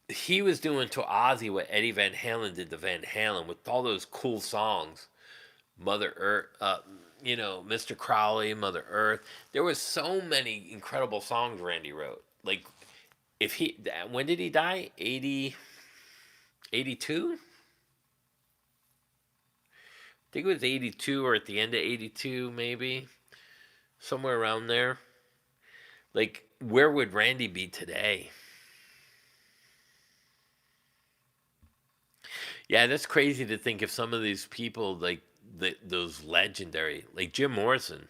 he was doing to Ozzy what Eddie Van Halen did to Van Halen with all those cool songs. Mother Earth, Mr. Crowley, Mother Earth. There was so many incredible songs Randy wrote. Like, when did he die? 82. I think it was 82 or at the end of 82, maybe. Somewhere around there. Like, where would Randy be today? Yeah, that's crazy to think of some of these people, like, those legendary, like Jim Morrison.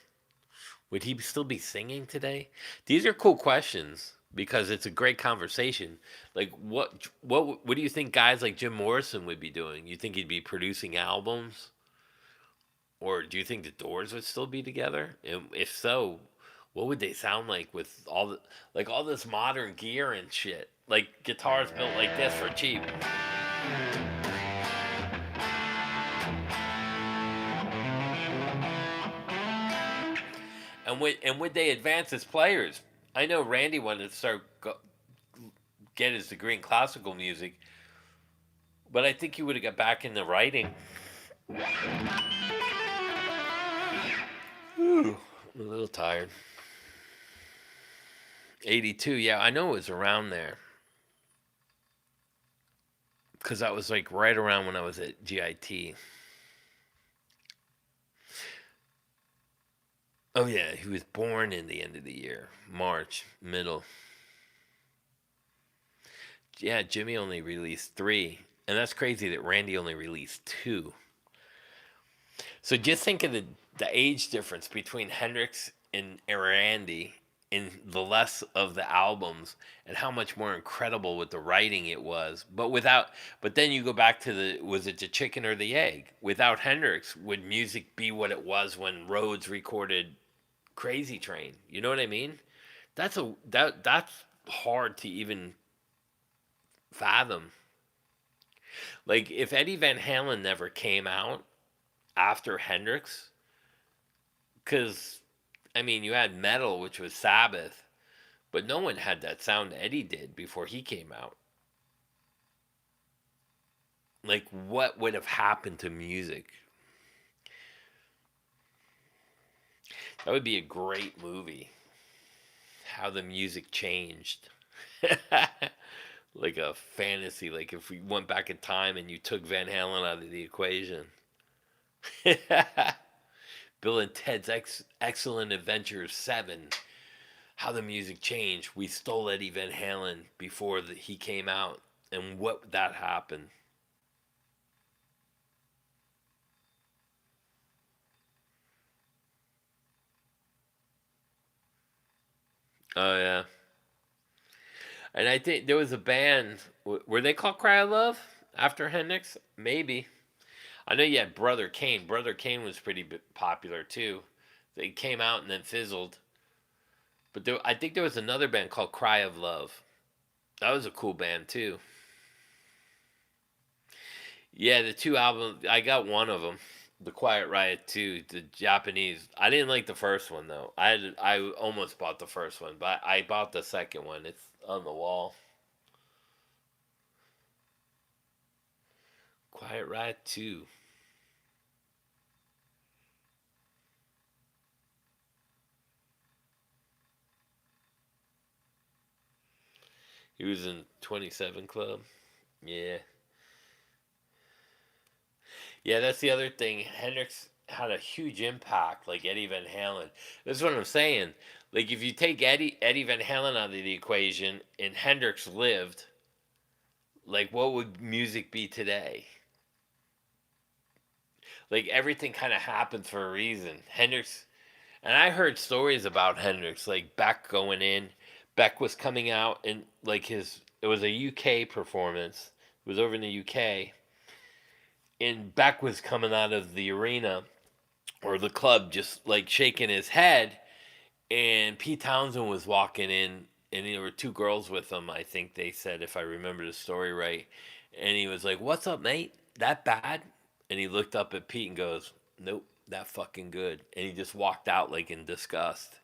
Would he still be singing today? These are cool questions because it's a great conversation. Like what do you think guys like Jim Morrison would be doing? You think he'd be producing albums? Or do you think the Doors would still be together? And if so, what would they sound like with all this modern gear and shit? Like guitars built like this for cheap. And would they advance as players? I know Randy wanted to get his degree in classical music, but I think he would have got back into writing. Ooh, I'm a little tired. 82, yeah, I know it was around there. Because that was like right around when I was at GIT. Oh, yeah, he was born in the end of the year, March, middle. Yeah, Jimmy only released 3. And that's crazy that Randy only released 2. So just think of the age difference between Hendrix and Randy in the less of the albums and how much more incredible with the writing it was. But then you go back to was it the chicken or the egg? Without Hendrix, would music be what it was when Rhodes recorded Crazy Train? You know what I mean? That's hard to even fathom. Like if Eddie Van Halen never came out after Hendrix, because I mean you had metal, which was Sabbath, but no one had that sound Eddie did before he came out. Like what would have happened to music? That would be a great movie. How the music changed. Like a fantasy, like if we went back in time and you took Van Halen out of the equation. Bill and Ted's Excellent Adventures 7. How the music changed. We stole Eddie Van Halen before he came out, and what that happened. Oh yeah, and I think there was a band. Were they called Cry of Love after Hendrix? Maybe. I know you had Brother Kane. Brother Kane was pretty popular too. They came out and then fizzled. But I think there was another band called Cry of Love. That was a cool band too. Yeah, the two albums. I got one of them. The Quiet Riot 2, the Japanese. I didn't like the first one though. I almost bought the first one, but I bought the second one. It's on the wall. Quiet Riot 2. He was in 27 Club. Yeah. Yeah, that's the other thing. Hendrix had a huge impact, like Eddie Van Halen. That's what I'm saying. Like if you take Eddie Van Halen out of the equation and Hendrix lived, like what would music be today? Like everything kind of happens for a reason. Hendrix, and I heard stories about Hendrix, like Beck going in. Beck was coming out and like it was a UK performance. It was over in the UK, and Beck was coming out of the arena or the club just like shaking his head, and Pete Townsend was walking in, and there were two girls with him, I think they said, if I remember the story right. And he was like, "What's up, mate? That bad?" And he looked up at Pete and goes, "Nope, that fucking good." And he just walked out like in disgust.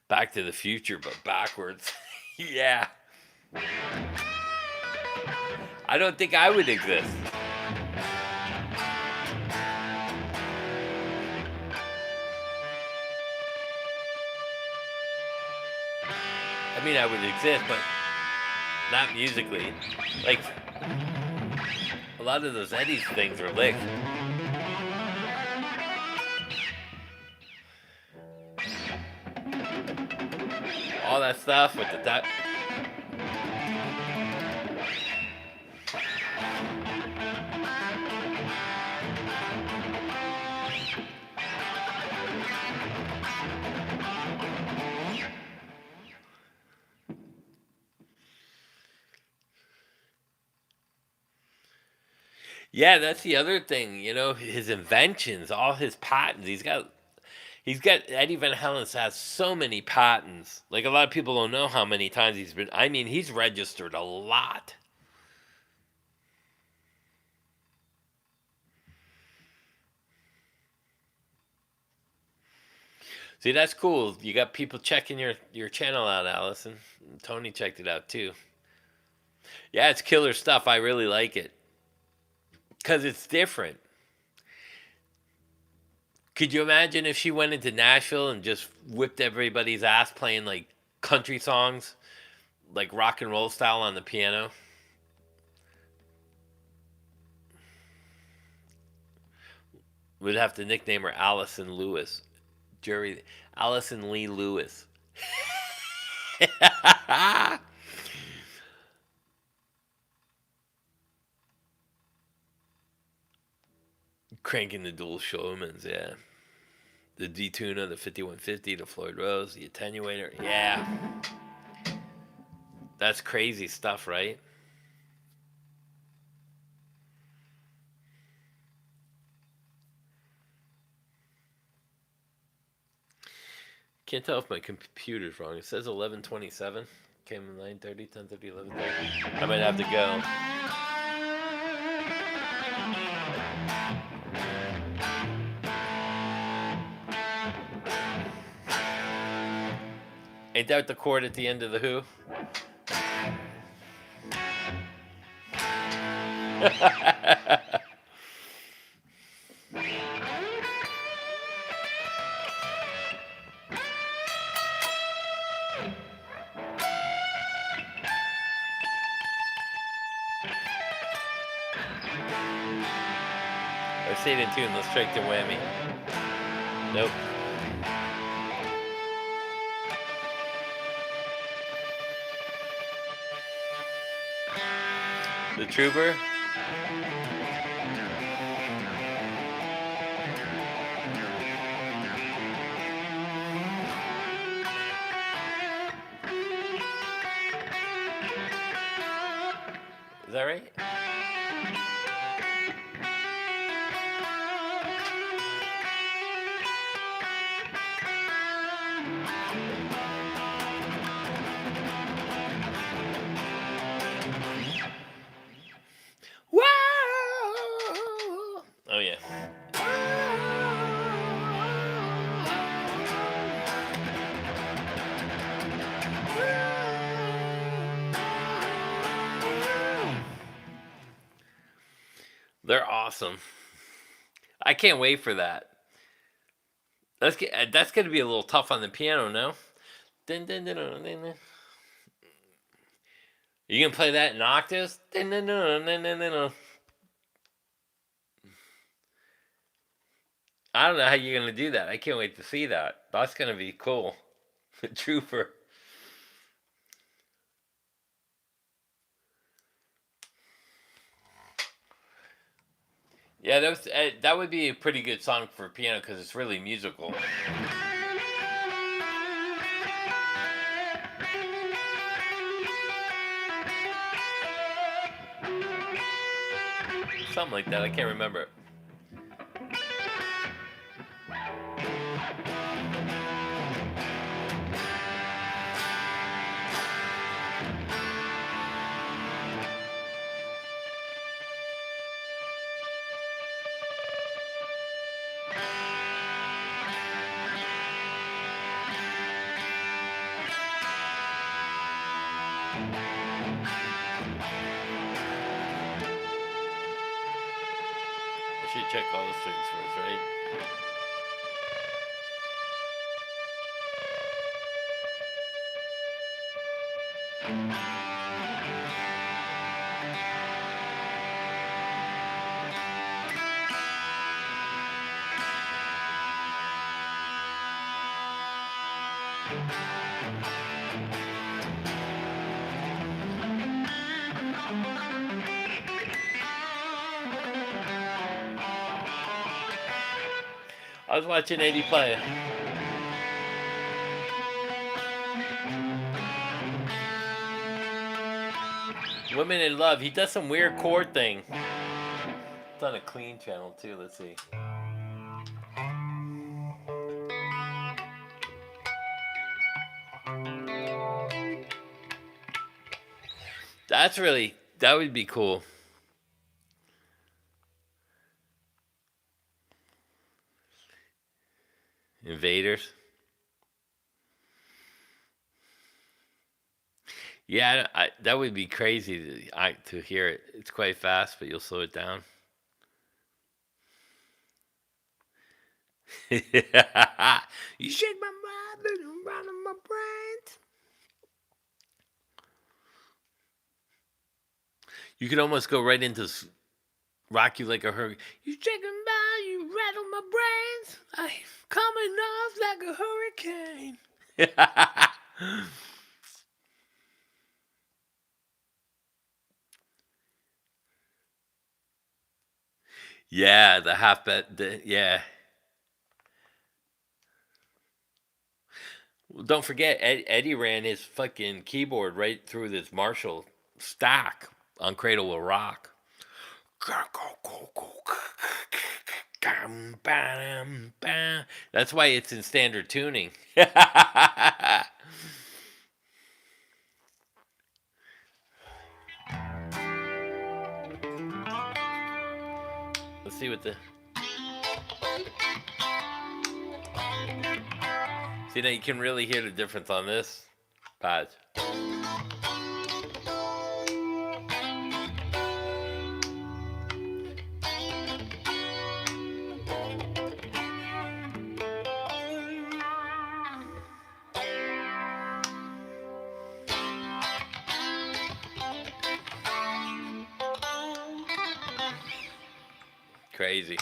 Back to the Future, but backwards. Yeah. I don't think I would exist. I mean, I would exist, but not musically. Like, a lot of those Eddie's things are licked. All that stuff with the Yeah, that's the other thing. His inventions, all his patents. He's got Eddie Van Halen has so many patents. Like a lot of people don't know how many times he's been. I mean, he's registered a lot. See, that's cool. You got people checking your channel out, Allison. Tony checked it out too. Yeah, it's killer stuff. I really like it because it's different. Could you imagine if she went into Nashville and just whipped everybody's ass playing like country songs, like rock and roll style on the piano? We'd have to nickname her Allison Lewis. Allison Lee Lewis. Cranking the dual Showmans, yeah. The D-tuner, the 5150, the Floyd Rose, the attenuator, yeah. That's crazy stuff, right? Can't tell if my computer's wrong. It says 11:27. Came in 9:30, 10:30, 11:30. I might have to go. Ain't that the chord at the end of the Who? stayed in tune. Let's strike the whammy. Nope. The Trooper. Is that right? Whoa! Oh yeah. They're awesome. I can't wait for that. That's going to be a little tough on the piano, no? Dun, dun, dun, dun, dun, dun. You can play that in octaves? Dun, dun, dun, dun, dun, dun, dun. I don't know how you're going to do that. I can't wait to see that. That's going to be cool. The Trooper. Yeah, that would be a pretty good song for piano because it's really musical. Something like that. I can't remember. I should check all the strings first, right? I was watching Eddie play. Women in Love. He does some weird chord thing. It's on a clean channel too. Let's see. That would be cool. Invaders. Yeah, that would be crazy to hear it. It's quite fast, but you'll slow it down. You shake my mind and I'm running my brains. You could almost go right into rock you like a hurricane. You shaking by, you rattle my brains. I'm coming off like a hurricane. Yeah, the half bet. Yeah. Well, don't forget, Eddie ran his fucking keyboard right through this Marshall stack on Cradle Will Rock. That's why it's in standard tuning. Let's see what the. See, now you can really hear the difference on this pad. Crazy.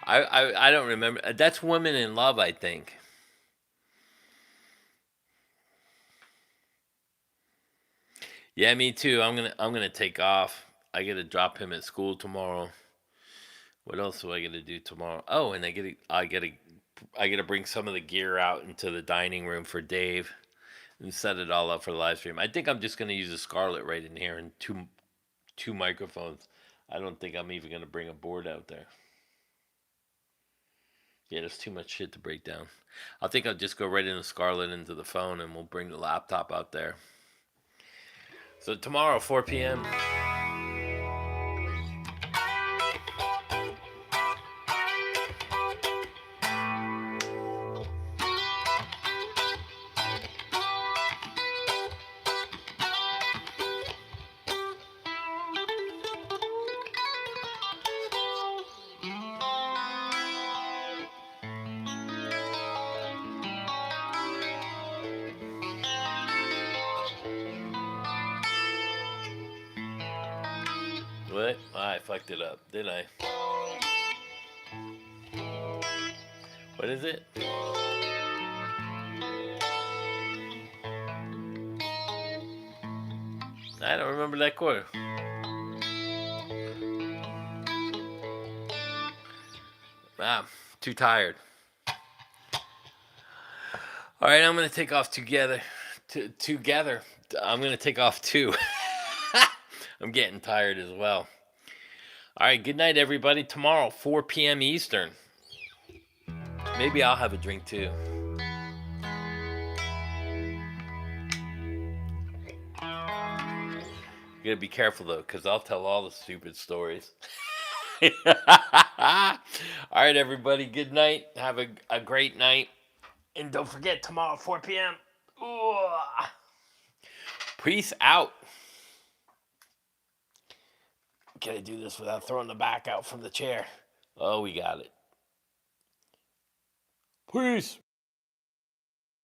I don't remember. That's Women in Love, I think. Yeah, me too. I'm gonna take off. I gotta drop him at school tomorrow. What else do I gotta do tomorrow? Oh, and I gotta bring some of the gear out into the dining room for Dave and set it all up for the live stream. I think I'm just gonna use a Scarlett right in here and two microphones. I don't think I'm even gonna bring a board out there. Yeah, there's too much shit to break down. I think I'll just go right into Scarlett into the phone and we'll bring the laptop out there. So tomorrow, 4 p.m. What? I fucked it up, didn't I? What is it? I don't remember that chord. Ah, too tired. All right, I'm gonna take off together. Together, I'm gonna take off too. I'm getting tired as well. All right, good night, everybody. Tomorrow, 4 p.m. Eastern. Maybe I'll have a drink too. You gotta be careful though, because I'll tell all the stupid stories. All right, everybody. Good night. Have a great night. And don't forget, tomorrow, 4 p.m. Ooh. Peace out. Can I do this without throwing the back out from the chair? Oh, we got it. Peace.